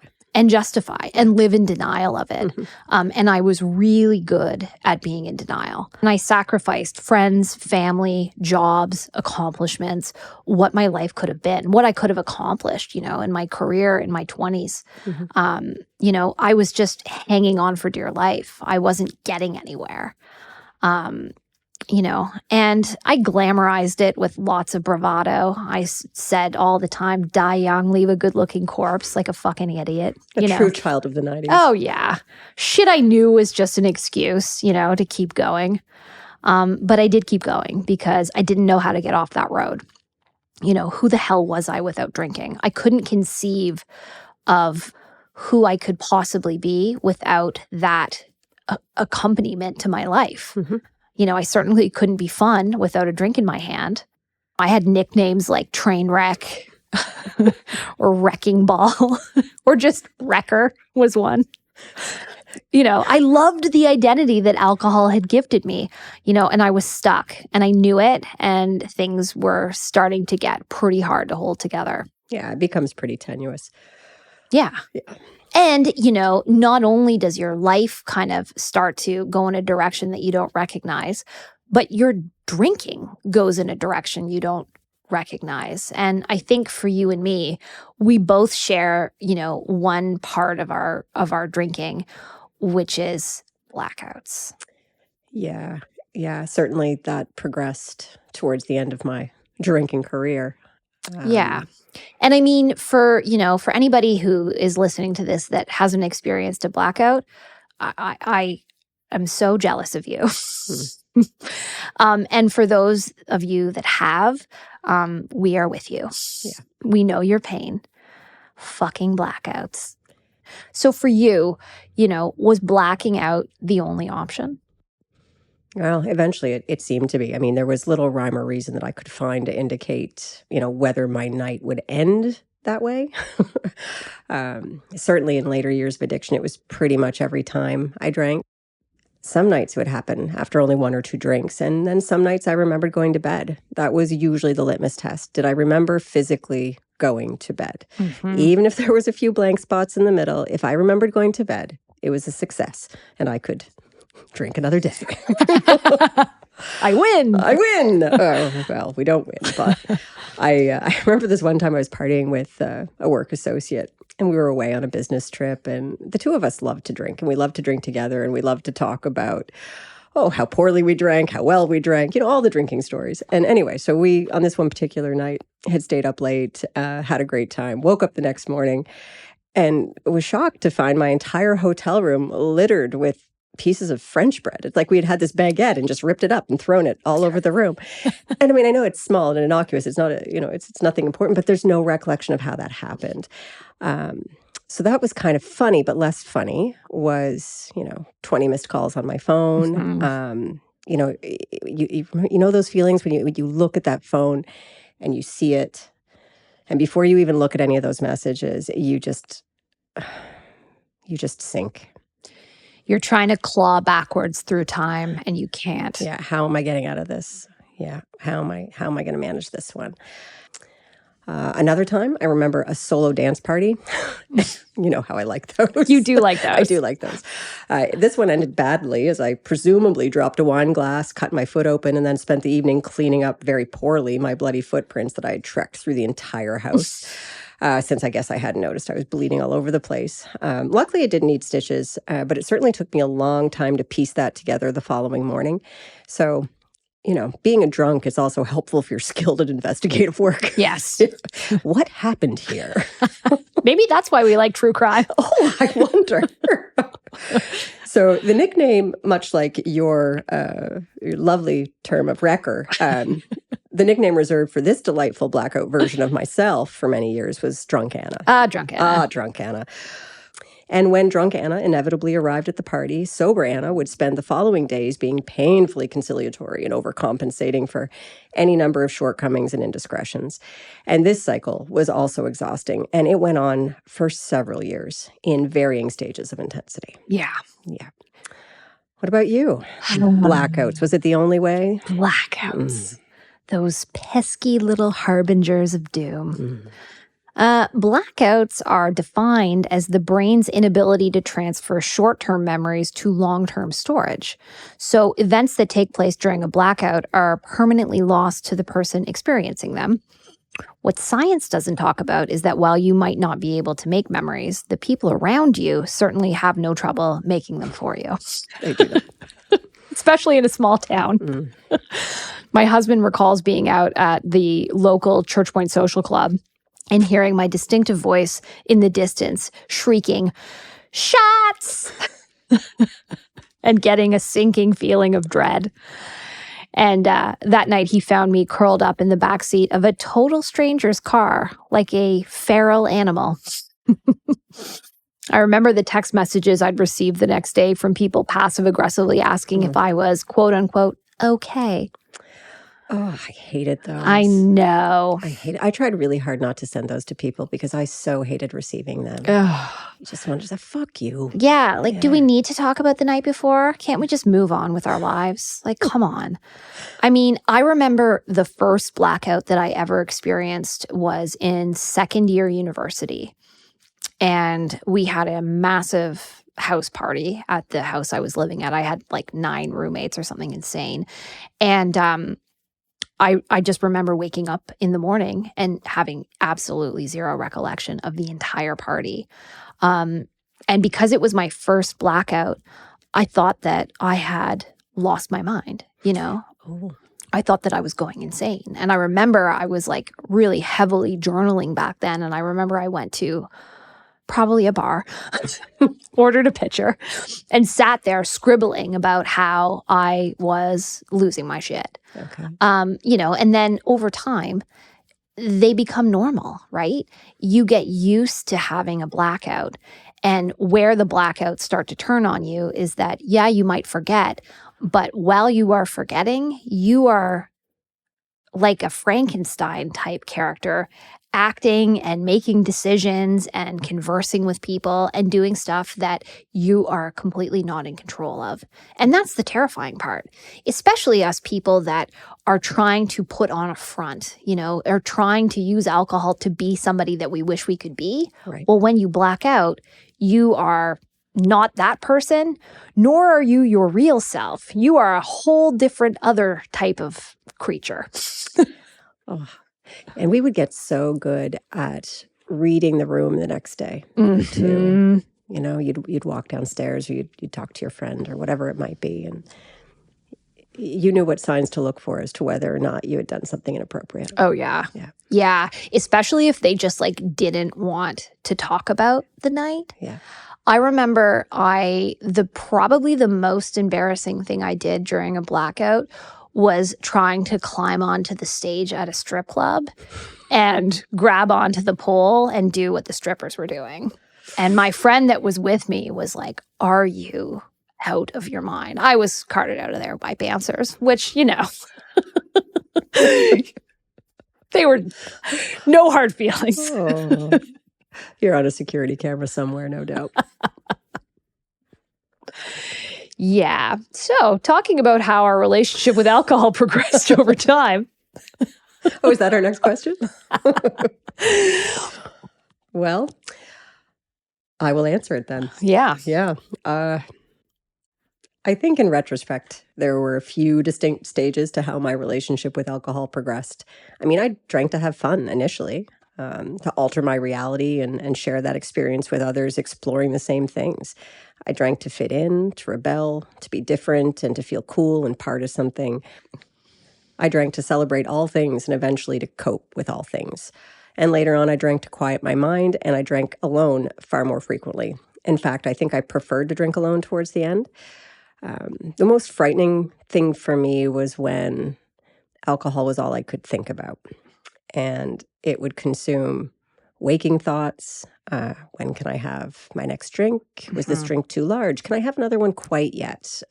And live in denial of it. Mm-hmm. And I was really good at being in denial. And I sacrificed friends, family, jobs, accomplishments, what my life could have been, what I could have accomplished, in my career in my 20s. Mm-hmm. I was just hanging on for dear life. I wasn't getting anywhere. And I glamorized it with lots of bravado. I said all the time, die young, leave a good-looking corpse, like a fucking idiot. A true child of the 90s. Oh, yeah. Shit I knew was just an excuse, to keep going. But I did keep going because I didn't know how to get off that road. Who the hell was I without drinking? I couldn't conceive of who I could possibly be without that accompaniment to my life. Mm-hmm. I certainly couldn't be fun without a drink in my hand. I had nicknames like Train Wreck or Wrecking Ball or just Wrecker was one. I loved the identity that alcohol had gifted me, and I was stuck and I knew it, and things were starting to get pretty hard to hold together. Yeah, it becomes pretty tenuous. Yeah. And, not only does your life kind of start to go in a direction that you don't recognize, but your drinking goes in a direction you don't recognize. And I think for you and me, we both share, one part of our drinking, which is blackouts. Yeah. Certainly that progressed towards the end of my drinking career. Yeah. And I mean, for anybody who is listening to this that hasn't experienced a blackout, I am so jealous of you. And for those of you that have, we are with you. Yeah. We know your pain. Fucking blackouts. So for you, was blacking out the only option? Well, eventually it seemed to be. I mean, there was little rhyme or reason that I could find to indicate, whether my night would end that way. Certainly in later years of addiction, it was pretty much every time I drank. Some nights it would happen after only one or two drinks. And then some nights I remembered going to bed. That was usually the litmus test. Did I remember physically going to bed? Mm-hmm. Even if there was a few blank spots in the middle, if I remembered going to bed, it was a success. And I could drink another day. I win. Oh, well, we don't win. But I remember this one time I was partying with a work associate, and we were away on a business trip, and the two of us loved to drink, and we loved to drink together, and we loved to talk about, how poorly we drank, how well we drank, all the drinking stories. And anyway, so we, on this one particular night, had stayed up late, had a great time, woke up the next morning, and was shocked to find my entire hotel room littered with pieces of French bread. It's like we had this baguette and just ripped it up and thrown it all over the room. And I mean, I know it's small and innocuous. It's not it's nothing important, but there's no recollection of how that happened. So that was kind of funny, but less funny was, 20 missed calls on my phone. Mm-hmm. You know those feelings when you look at that phone and you see it, and before you even look at any of those messages, you just sink. You're trying to claw backwards through time and you can't. Yeah. How am I getting out of this? Yeah. How am I going to manage this one? Another time, I remember a solo dance party. You know how I like those. You do like those. I do like those. This one ended badly as I presumably dropped a wine glass, cut my foot open, and then spent the evening cleaning up very poorly my bloody footprints that I had trekked through the entire house. Since I guess I hadn't noticed I was bleeding all over the place. Luckily, it didn't need stitches, but it certainly took me a long time to piece that together the following morning. So, being a drunk is also helpful if you're skilled at investigative work. Yes. What happened here? Maybe that's why we like true crime. Oh, I wonder. So the nickname, much like your lovely term of wrecker, the nickname reserved for this delightful blackout version of myself for many years was Drunk Anna. Drunk Anna. Drunk Anna. And when Drunk Anna inevitably arrived at the party, Sober Anna would spend the following days being painfully conciliatory and overcompensating for any number of shortcomings and indiscretions. And this cycle was also exhausting, and it went on for several years in varying stages of intensity. Yeah. What about you? Blackouts. Was it the only way? Blackouts. Those pesky little harbingers of doom. Blackouts are defined as the brain's inability to transfer short-term memories to long-term storage. So events that take place during a blackout are permanently lost to the person experiencing them. What science doesn't talk about is that while you might not be able to make memories, the people around you certainly have no trouble making them for you. They do that. Especially in a small town. My husband recalls being out at the local Church Point Social Club and hearing my distinctive voice in the distance shrieking, "Shots!" and getting a sinking feeling of dread. And that night he found me curled up in the backseat of a total stranger's car like a feral animal. I remember the text messages I'd received the next day from people passive-aggressively asking if I was, quote-unquote, okay. Oh, I hated those. I know. I tried really hard not to send those to people because I so hated receiving them. Ugh. You just wanted to say, fuck you. Yeah, like, do we need to talk about the night before? Can't we just move on with our lives? Like, come on. I mean, I remember the first blackout that I ever experienced was in second year university. And we had a massive house party at the house I was living at. I had like 9 roommates or something insane. And I just remember waking up in the morning and having absolutely zero recollection of the entire party. And because it was my first blackout, I thought that I had lost my mind, Oh. I thought that I was going insane. And I remember I was like really heavily journaling back then. And I remember I went to probably a bar, ordered a pitcher, and sat there scribbling about how I was losing my shit. Okay. And then over time, they become normal, right? You get used to having a blackout. And where the blackouts start to turn on you is that, yeah, you might forget, but while you are forgetting, you are like a Frankenstein type character, acting and making decisions and conversing with people and doing stuff that you are completely not in control of. And that's the terrifying part, especially us people that are trying to put on a front, or trying to use alcohol to be somebody that we wish we could be. Right. Well, when you black out, you are not that person, nor are you your real self. You are a whole different other type of creature. Oh. And we would get so good at reading the room the next day, too. You'd walk downstairs or you'd talk to your friend or whatever it might be, and you knew what signs to look for as to whether or not you had done something inappropriate. Oh, yeah. Yeah. Yeah. Especially if they just didn't want to talk about the night. Yeah. I remember probably the most embarrassing thing I did during a blackout was trying to climb onto the stage at a strip club and grab onto the pole and do what the strippers were doing. And my friend that was with me was like, "Are you out of your mind?" I was carted out of there by bouncers, which, they were no hard feelings. Oh. You're on a security camera somewhere, no doubt. Yeah. So, talking about how our relationship with alcohol progressed over time. Oh, is that our next question? Well, I will answer it then. Yeah. Yeah. I think in retrospect, there were a few distinct stages to how my relationship with alcohol progressed. I mean, I drank to have fun initially, to alter my reality and share that experience with others exploring the same things. I drank to fit in, to rebel, to be different, and to feel cool and part of something. I drank to celebrate all things and eventually to cope with all things. And later on, I drank to quiet my mind, and I drank alone far more frequently. In fact, I think I preferred to drink alone towards the end. The most frightening thing for me was when alcohol was all I could think about. And it would consume waking thoughts. When can I have my next drink? Was this drink too large? Can I have another one quite yet?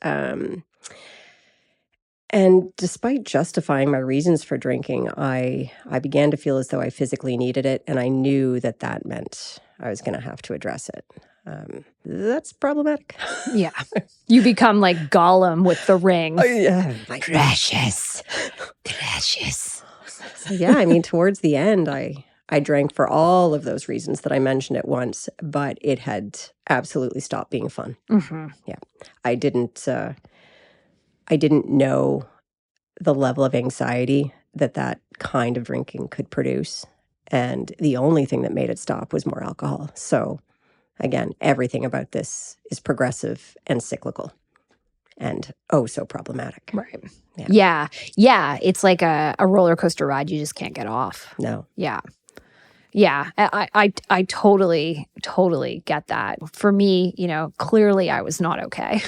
And despite justifying my reasons for drinking, I began to feel as though I physically needed it, and I knew that meant I was going to have to address it. That's problematic. Yeah. You become like Gollum with the ring. Oh, yeah. Precious. So yeah, I mean, towards the end, I drank for all of those reasons that I mentioned at once, but it had absolutely stopped being fun. Mm-hmm. Yeah. I didn't know the level of anxiety that kind of drinking could produce. And the only thing that made it stop was more alcohol. So again, everything about this is progressive and cyclical and oh so problematic. Right. Yeah. Yeah. It's like a roller coaster ride you just can't get off. No. Yeah. Yeah. I totally get that. For me, clearly I was not okay.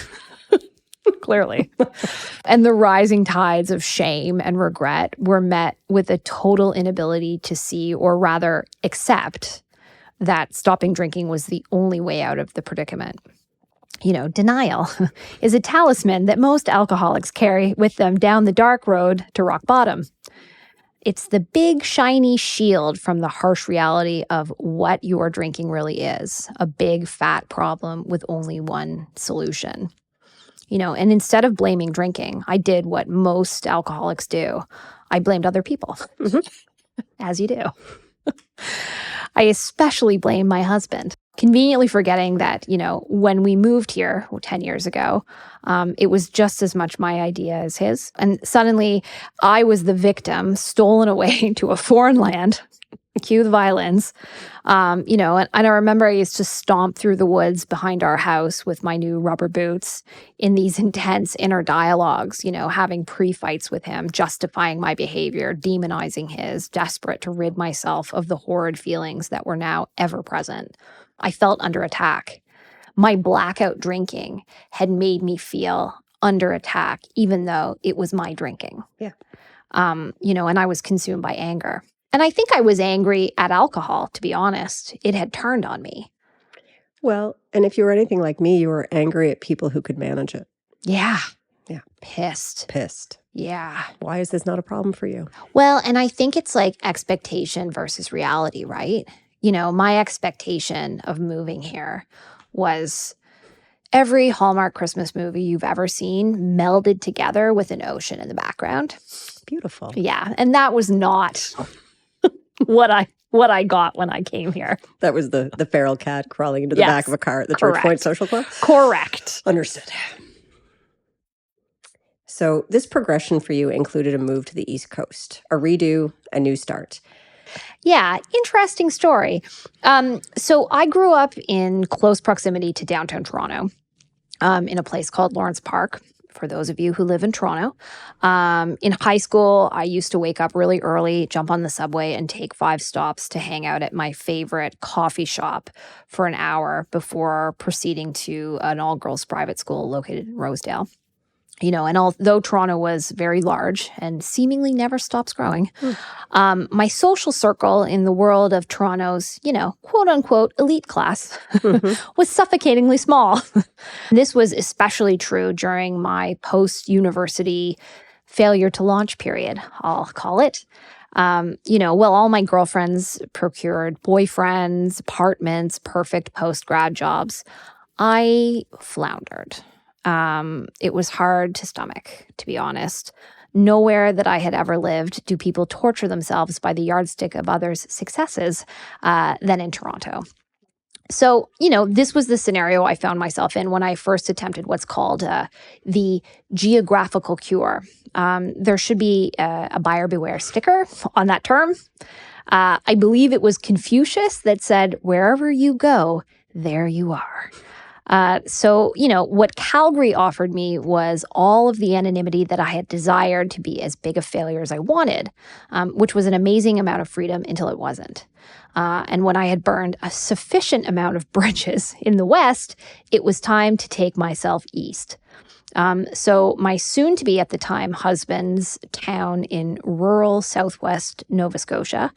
Clearly. And the rising tides of shame and regret were met with a total inability to see, or rather accept, that stopping drinking was the only way out of the predicament. Denial is a talisman that most alcoholics carry with them down the dark road to rock bottom. It's the big, shiny shield from the harsh reality of what your drinking really is, a big, fat problem with only one solution. And instead of blaming drinking, I did what most alcoholics do. I blamed other people, as you do. I especially blame my husband, conveniently forgetting that, when we moved here 10 years ago, it was just as much my idea as his. And suddenly I was the victim, stolen away to a foreign land. Cue the violins. And I remember I used to stomp through the woods behind our house with my new rubber boots in these intense inner dialogues, having pre-fights with him, justifying my behavior, demonizing his, desperate to rid myself of the horrid feelings that were now ever present. I felt under attack. My blackout drinking had made me feel under attack, even though it was my drinking. Yeah. And I was consumed by anger. And I think I was angry at alcohol, to be honest. It had turned on me. Well, and if you were anything like me, you were angry at people who could manage it. Yeah. Yeah. Pissed. Yeah. Why is this not a problem for you? Well, and I think it's like expectation versus reality, right? My expectation of moving here was every Hallmark Christmas movie you've ever seen melded together with an ocean in the background. Beautiful. Yeah. And that was not what I got when I came here. That was the feral cat crawling into the back of a car at the Church Point Social Club? Correct. Understood. So this progression for you included a move to the East Coast, a redo, a new start. Yeah, interesting story. So I grew up in close proximity to downtown Toronto, in a place called Lawrence Park, for those of you who live in Toronto. In high school, I used to wake up really early, jump on the subway, and take 5 stops to hang out at my favorite coffee shop for an hour before proceeding to an all-girls private school located in Rosedale. And although Toronto was very large and seemingly never stops growing, my social circle in the world of Toronto's, quote unquote, elite class was suffocatingly small. This was especially true during my post-university failure to launch period, I'll call it. All my girlfriends procured boyfriends, apartments, perfect post-grad jobs. I floundered. It was hard to stomach, to be honest. Nowhere that I had ever lived do people torture themselves by the yardstick of others' successes than in Toronto. So, this was the scenario I found myself in when I first attempted what's called the geographical cure. There should be a buyer beware sticker on that term. I believe it was Confucius that said, "Wherever you go, there you are." So, what Calgary offered me was all of the anonymity that I had desired to be as big a failure as I wanted, which was an amazing amount of freedom until it wasn't. And when I had burned a sufficient amount of bridges in the West, it was time to take myself east. So my soon-to-be at the time husband's town in rural southwest Nova Scotia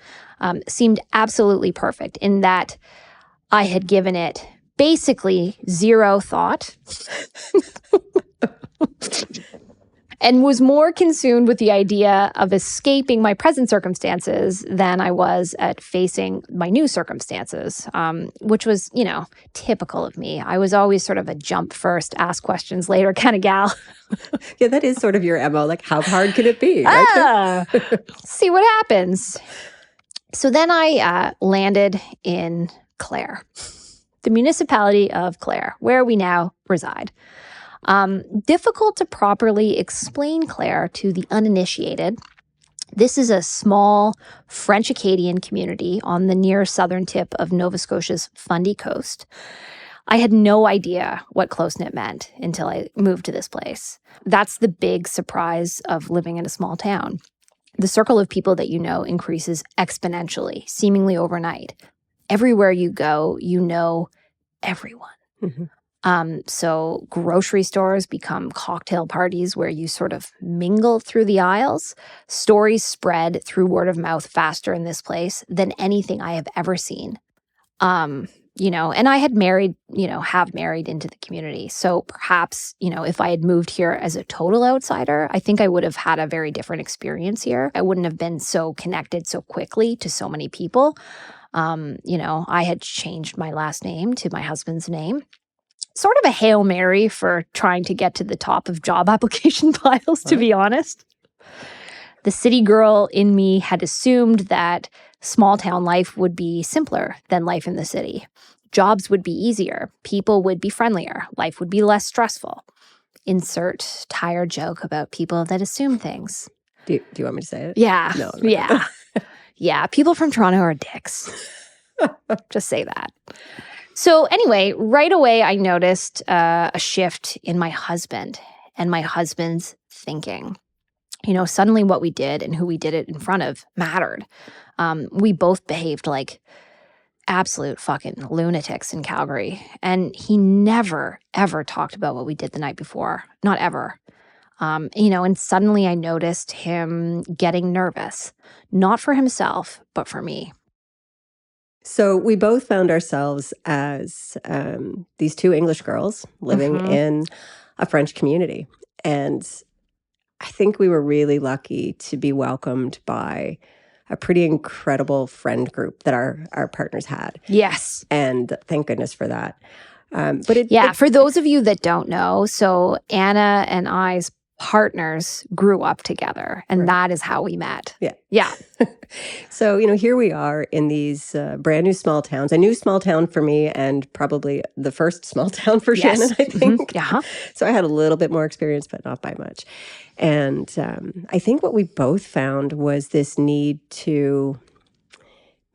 seemed absolutely perfect in that I had given it basically zero thought and was more consumed with the idea of escaping my present circumstances than I was at facing my new circumstances, which was, typical of me. I was always sort of a jump first, ask questions later kind of gal. Yeah, that is sort of your MO. Like, how hard can it be? Right? See what happens. So then I landed in Clare, the municipality of Clare, where we now reside. Difficult to properly explain Clare to the uninitiated. This is a small French-Acadian community on the near southern tip of Nova Scotia's Fundy Coast. I had no idea what close-knit meant until I moved to this place. That's the big surprise of living in a small town. The circle of people that you know increases exponentially, seemingly overnight. Everywhere you go, you know everyone. Mm-hmm. So grocery stores become cocktail parties where you sort of mingle through the aisles. Stories spread through word of mouth faster in this place than anything I have ever seen. And I had have married into the community. So perhaps, if I had moved here as a total outsider, I think I would have had a very different experience here. I wouldn't have been so connected so quickly to so many people. I had changed my last name to my husband's name. Sort of a Hail Mary for trying to get to the top of job application piles, to be honest. The city girl in me had assumed that small town life would be simpler than life in the city. Jobs would be easier. People would be friendlier. Life would be less stressful. Insert tired joke about people that assume things. Do you want me to say it? Yeah. No. Yeah. Yeah. People from Toronto are dicks. Just say that. So anyway, right away, I noticed a shift in my husband and my husband's thinking. Suddenly what we did and who we did it in front of mattered. We both behaved like absolute fucking lunatics in Calgary. And he never, ever talked about what we did the night before. Not ever. And suddenly I noticed him getting nervous, not for himself, but for me. So we both found ourselves as these two English girls living in a French community. And I think we were really lucky to be welcomed by a pretty incredible friend group that our partners had. Yes. And thank goodness for that. For those of you that don't know, so Anna and I's partners grew up together, and that is how we met. Yeah. So, here we are in these brand new small towns, a new small town for me and probably the first small town for Shannon, I think. Yeah. So I had a little bit more experience, but not by much. And I think what we both found was this need to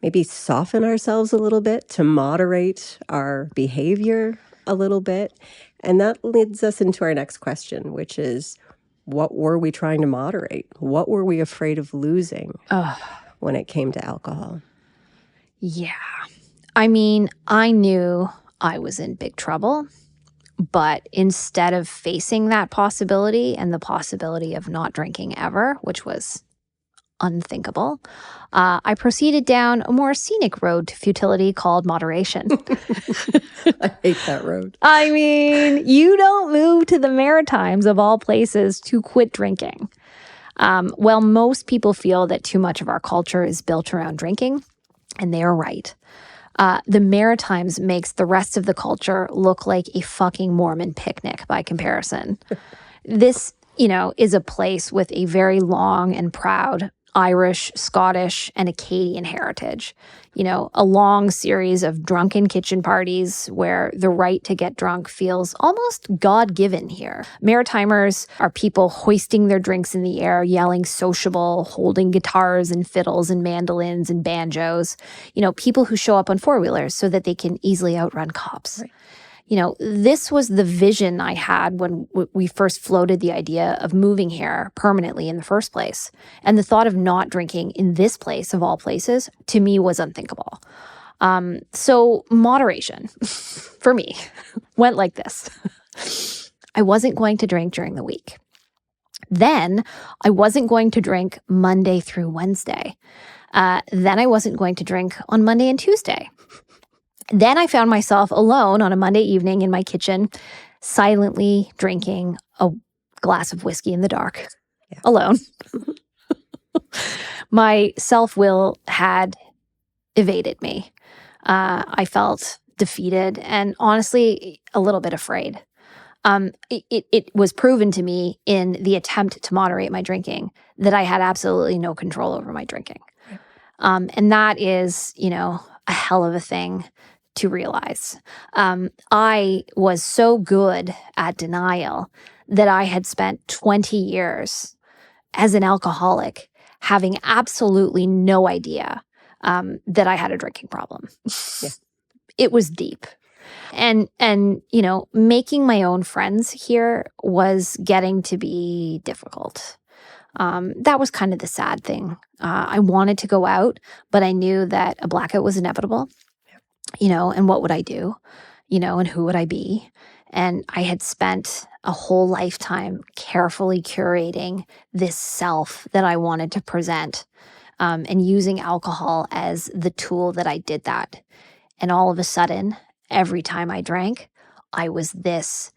maybe soften ourselves a little bit, to moderate our behavior a little bit. And that leads us into our next question, which is, what were we trying to moderate? What were we afraid of losing when it came to alcohol? Yeah. I mean, I knew I was in big trouble, but instead of facing that possibility and the possibility of not drinking ever, which was unthinkable, I proceeded down a more scenic road to futility called moderation. I hate that road. I mean, you don't move to the Maritimes of all places to quit drinking. Well, most people feel that too much of our culture is built around drinking, and they are right. The Maritimes makes the rest of the culture look like a fucking Mormon picnic by comparison. This, is a place with a very long and proud Irish, Scottish, and Acadian heritage. A long series of drunken kitchen parties where the right to get drunk feels almost God-given here. Maritimers are people hoisting their drinks in the air, yelling sociable, holding guitars and fiddles and mandolins and banjos. People who show up on four-wheelers so that they can easily outrun cops. Right. This was the vision I had when we first floated the idea of moving here permanently in the first place. And the thought of not drinking in this place, of all places, to me was unthinkable. So moderation, for me, went like this. I wasn't going to drink during the week. Then I wasn't going to drink Monday through Wednesday. Then I wasn't going to drink on Monday and Tuesday. Then I found myself alone on a Monday evening in my kitchen, silently drinking a glass of whiskey in the dark, alone. My self-will had evaded me. I felt defeated and honestly a little bit afraid. It was proven to me in the attempt to moderate my drinking that I had absolutely no control over my drinking. And that is, a hell of a thing to realize. I was so good at denial that I had spent 20 years as an alcoholic having absolutely no idea that I had a drinking problem. Yeah. It was deep. And making my own friends here was getting to be difficult. That was kind of the sad thing. I wanted to go out, but I knew that a blackout was inevitable. And what would I do? And who would I be? And I had spent a whole lifetime carefully curating this self that I wanted to present, and using alcohol as the tool that I did that. And all of a sudden, every time I drank, I was this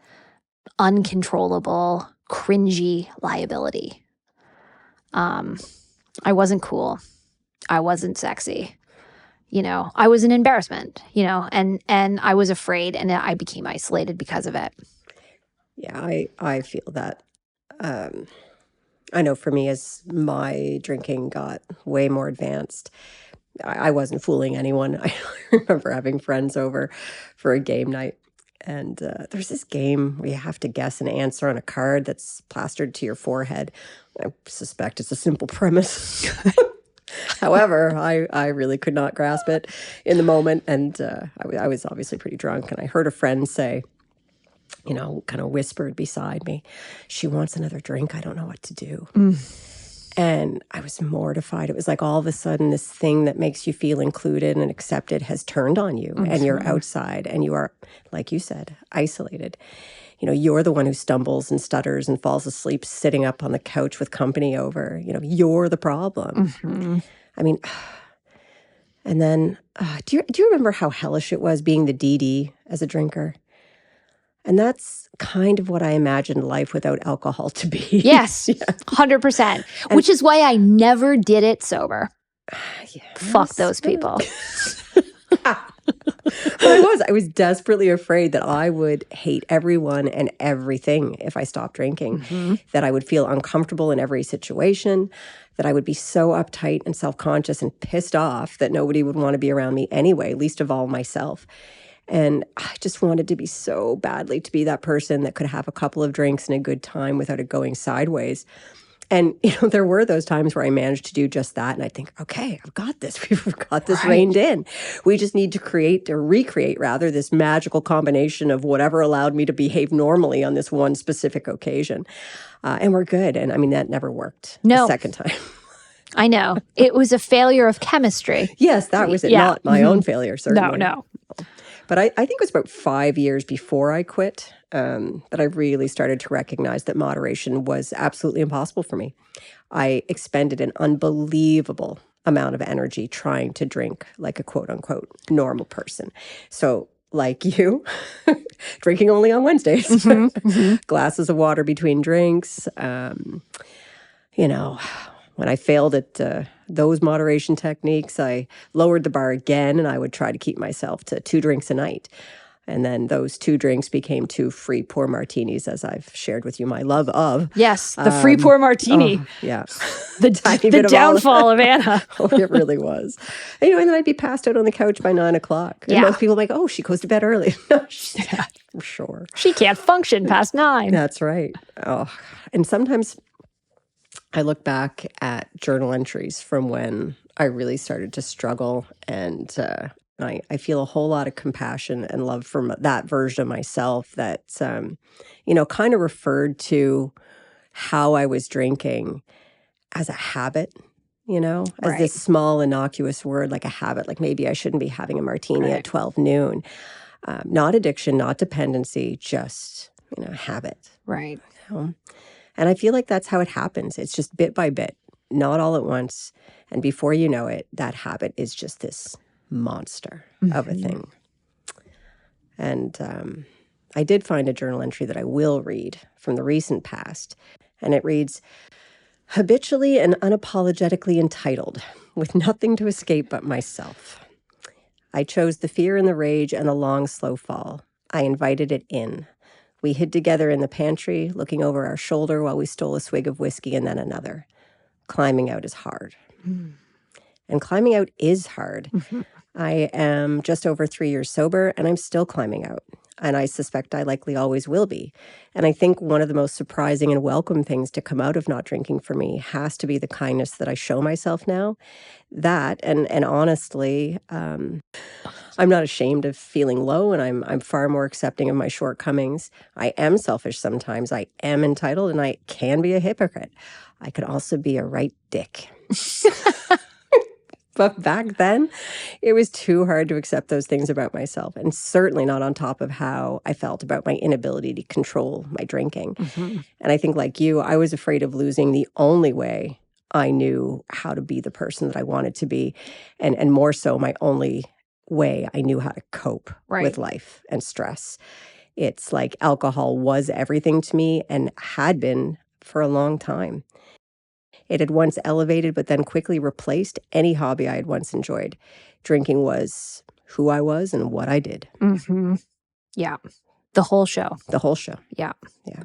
uncontrollable, cringy liability. I wasn't cool. I wasn't sexy. I was an embarrassment, and I was afraid, and I became isolated because of it. Yeah, I feel that. I know for me, as my drinking got way more advanced, I wasn't fooling anyone. I remember having friends over for a game night. And there's this game where you have to guess an answer on a card that's plastered to your forehead. I suspect it's a simple premise. However, I really could not grasp it in the moment. And I was obviously pretty drunk. And I heard a friend say, kind of whispered beside me, "She wants another drink. I don't know what to do." And I was mortified. It was like all of a sudden this thing that makes you feel included and accepted has turned on you, and you're outside and you are, like you said, isolated. You're the one who stumbles and stutters and falls asleep sitting up on the couch with company over. You're the problem. I mean, and then do you remember how hellish it was being the DD as a drinker? And that's kind of what I imagined life without alcohol to be. Yes, 100%. Which is why I never did it sober. Yes. Fuck those people. I was desperately afraid that I would hate everyone and everything if I stopped drinking, that I would feel uncomfortable in every situation, that I would be so uptight and self-conscious and pissed off that nobody would want to be around me anyway, least of all myself. And I just wanted to be so badly to be that person that could have a couple of drinks and a good time without it going sideways. And, there were those times where I managed to do just that. And I think, okay, I've got this. We've got this reined in. We just need to recreate this magical combination of whatever allowed me to behave normally on this one specific occasion. And we're good. And I mean, that never worked the second time. I know. It was a failure of chemistry. Yes, that was it. Yeah. Not my own failure, certainly. No. But I think it was about 5 years before I quit that I really started to recognize that moderation was absolutely impossible for me. I expended an unbelievable amount of energy trying to drink like a quote-unquote normal person. So like you, drinking only on Wednesdays, glasses of water between drinks, when I failed at those moderation techniques, I lowered the bar again, and I would try to keep myself to 2 drinks a night. And then those 2 drinks became 2 free pour martinis, as I've shared with you my love of. Yes, the free pour martini. Yeah. The downfall of Anna. It really was. And then I'd be passed out on the couch by 9 o'clock. And most people are like, "Oh, she goes to bed early." No, for sure. She can't function past 9. That's right. Oh, and sometimes I look back at journal entries from when I really started to struggle, and I feel a whole lot of compassion and love for that version of myself that, kind of referred to how I was drinking as a habit, as this small innocuous word, like a habit, like maybe I shouldn't be having a martini at 12 noon. Not addiction, not dependency, just, habit. Right. And I feel like that's how it happens. It's just bit by bit, not all at once. And before you know it, that habit is just this monster of a thing. And I did find a journal entry that I will read from the recent past. And it reads, "Habitually and unapologetically entitled, with nothing to escape but myself. I chose the fear and the rage and the long, slow fall. I invited it in. We hid together in the pantry, looking over our shoulder while we stole a swig of whiskey and then another. Climbing out is hard." And climbing out is hard. I am just over 3 years sober, and I'm still climbing out. And I suspect I likely always will be. And I think one of the most surprising and welcome things to come out of not drinking for me has to be the kindness that I show myself now. That, and honestly, I'm not ashamed of feeling low, and I'm far more accepting of my shortcomings. I am selfish sometimes. I am entitled, and I can be a hypocrite. I could also be a right dick. But back then, it was too hard to accept those things about myself, and certainly not on top of how I felt about my inability to control my drinking. And I think, like you, I was afraid of losing the only way I knew how to be the person that I wanted to be, and more so, my only way I knew how to cope with life and stress. It's like alcohol was everything to me and had been for a long time. It had once elevated, but then quickly replaced any hobby I had once enjoyed. Drinking was who I was and what I did. Mm-hmm. Yeah. The whole show. The whole show. Yeah. Yeah.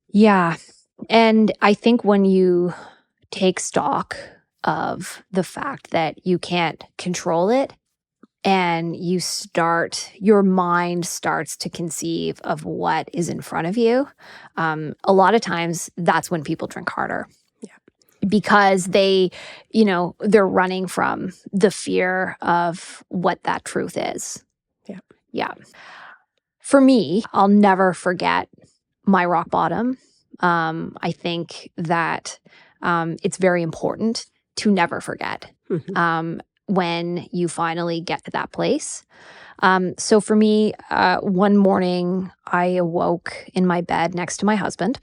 Yeah. And I think when you take stock of the fact that you can't control it, and your mind starts to conceive of what is in front of you, a lot of times that's when people drink harder. Yeah. Because they're running from the fear of what that truth is. Yeah. Yeah. For me, I'll never forget my rock bottom. I think that it's very important to never forget. Mm-hmm. When you finally get to that place. So for me, one morning I awoke in my bed next to my husband.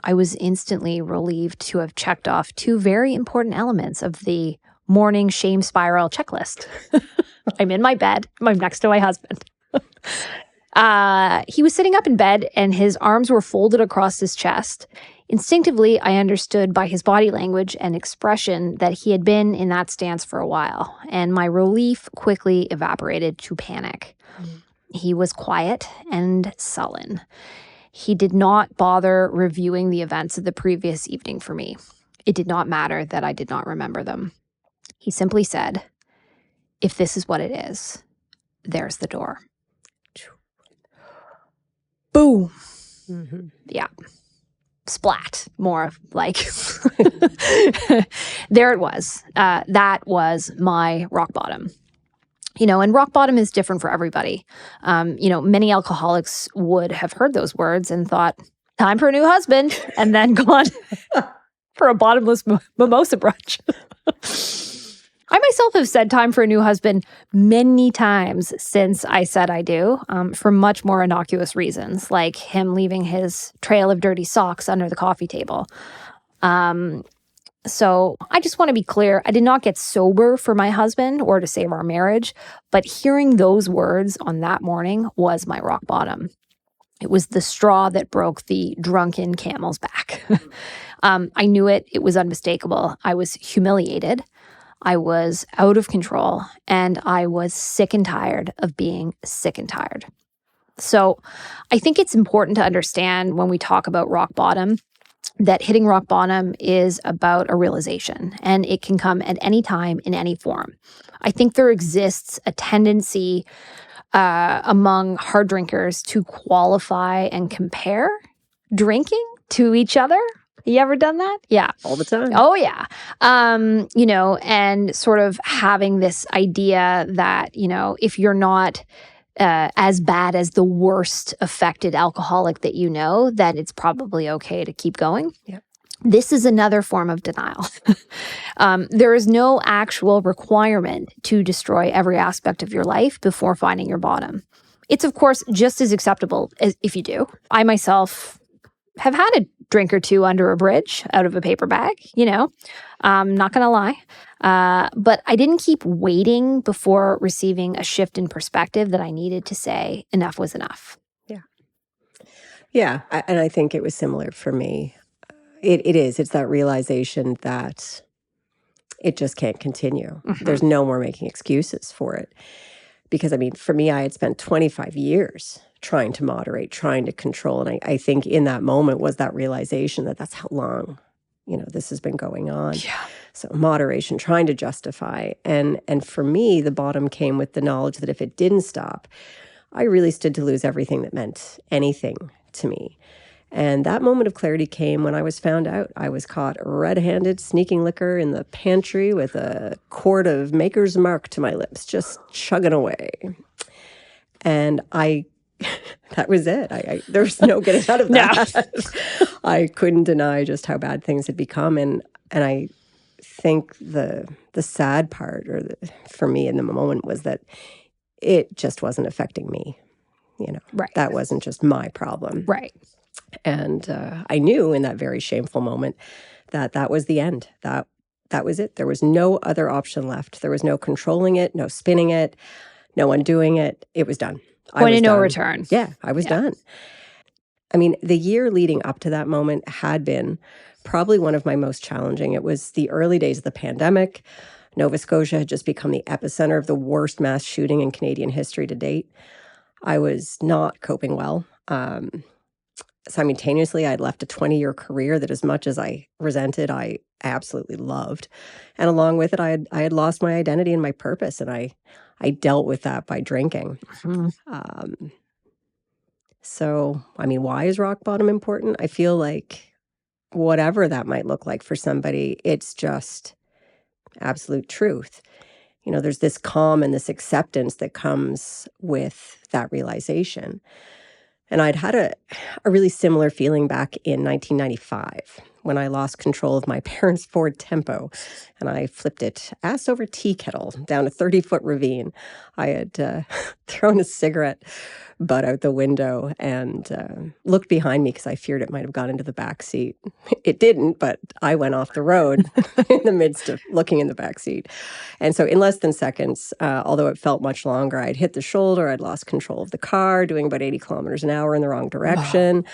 I was instantly relieved to have checked off two very important elements of the morning shame spiral checklist. I'm in my bed. I'm next to my husband. He was sitting up in bed and his arms were folded across his chest. Instinctively, I understood by his body language and expression that he had been in that stance for a while, and my relief quickly evaporated to panic. He was quiet and sullen. He did not bother reviewing the events of the previous evening for me. It did not matter that I did not remember them. He simply said, "If this is what it is, there's the door." Boom. Mm-hmm. Yeah. Splat, more like. There it was. That was my rock bottom. And rock bottom is different for everybody. Many alcoholics would have heard those words and thought, time for a new husband, and then gone for a bottomless mimosa brunch. I myself have said time for a new husband many times since I said I do, for much more innocuous reasons, like him leaving his trail of dirty socks under the coffee table. So I just want to be clear, I did not get sober for my husband or to save our marriage, but hearing those words on that morning was my rock bottom. It was the straw that broke the drunken camel's back. I knew it. It was unmistakable. I was humiliated. I was out of control, and I was sick and tired of being sick and tired. So I think it's important to understand when we talk about rock bottom that hitting rock bottom is about a realization, and it can come at any time in any form. I think there exists a tendency among hard drinkers to qualify and compare drinking to each other. You ever done that? Yeah. All the time. Oh, yeah. And sort of having this idea that, if you're not as bad as the worst affected alcoholic that you know, that it's probably okay to keep going. Yeah. This is another form of denial. There is no actual requirement to destroy every aspect of your life before finding your bottom. It's, of course, just as acceptable as if you do. I myself have had a drink or two under a bridge out of a paper bag, not going to lie. But I didn't keep waiting before receiving a shift in perspective that I needed to say enough was enough. Yeah. Yeah. And I think it was similar for me. It is. It's that realization that it just can't continue. Mm-hmm. There's no more making excuses for it. Because, for me, I had spent 25 years trying to moderate, trying to control. And I think in that moment was that realization that that's how long, this has been going on. Yeah. So moderation, trying to justify. And for me, the bottom came with the knowledge that if it didn't stop, I really stood to lose everything that meant anything to me. And that moment of clarity came when I was found out. I was caught red-handed sneaking liquor in the pantry with a quart of Maker's Mark to my lips, just chugging away. And that was it. There was no getting out of that. No. I couldn't deny just how bad things had become. And I think the sad part, for me in the moment, was that it just wasn't affecting me. Right. That wasn't just my problem. Right. And I knew in that very shameful moment that was the end. That That was it. There was no other option left. There was no controlling it, no spinning it, no undoing it. It was done. Point of no return. Yeah, I was done. I mean, the year leading up to that moment had been probably one of my most challenging. It was the early days of the pandemic. Nova Scotia had just become the epicenter of the worst mass shooting in Canadian history to date. I was not coping well. Simultaneously, I'd left a 20-year career that, as much as I resented, I absolutely loved. And along with it, I had lost my identity and my purpose, and I dealt with that by drinking. So, I mean, why is rock bottom important? I feel like whatever that might look like for somebody, it's just absolute truth. You know, there's this calm and this acceptance that comes with that realization. And I'd had a really similar feeling back in 1995 when I lost control of my parents' Ford Tempo and I flipped it ass over tea kettle down a 30-foot ravine. I had thrown a cigarette butt out the window and looked behind me because I feared it might have gone into the back seat. It didn't, but I went off the road in the midst of looking in the back seat. And so in less than seconds, although it felt much longer, I'd hit the shoulder, I'd lost control of the car, doing about 80 kilometers an hour in the wrong direction. Wow.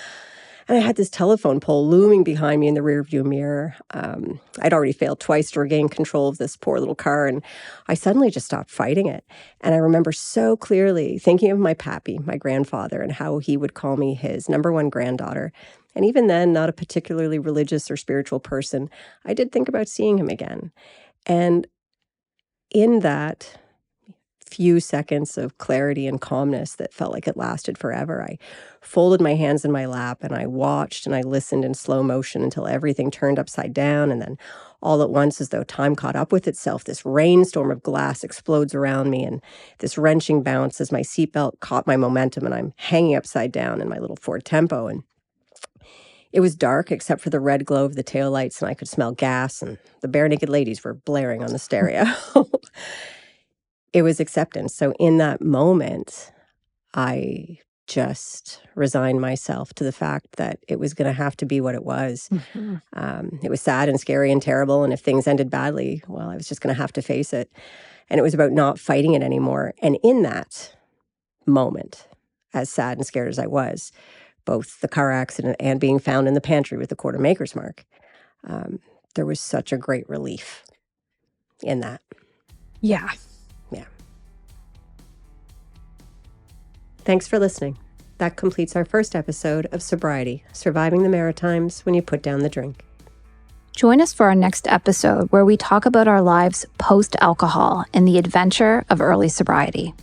And I had this telephone pole looming behind me in the rearview mirror. I'd already failed twice to regain control of this poor little car, and I suddenly just stopped fighting it. And I remember so clearly thinking of my pappy, my grandfather, and how he would call me his number one granddaughter. And even then, not a particularly religious or spiritual person, I did think about seeing him again. And in that few seconds of clarity and calmness that felt like it lasted forever, I folded my hands in my lap and I watched and I listened in slow motion until everything turned upside down. And then all at once, as though time caught up with itself, this rainstorm of glass explodes around me and this wrenching bounce as my seatbelt caught my momentum and I'm hanging upside down in my little Ford Tempo. And it was dark except for the red glow of the taillights, and I could smell gas, and the Bare Naked Ladies were blaring on the stereo. It was acceptance. So in that moment, I just resigned myself to the fact that it was going to have to be what it was. It was sad and scary and terrible. And if things ended badly, well, I was just going to have to face it. And it was about not fighting it anymore. And in that moment, as sad and scared as I was, both the car accident and being found in the pantry with the quarter maker's mark, there was such a great relief in that. Yeah. Yeah. Thanks for listening. That completes our first episode of Sobriety, Surviving the Maritimes When You Put Down the Drink. Join us for our next episode where we talk about our lives post-alcohol and the adventure of early sobriety.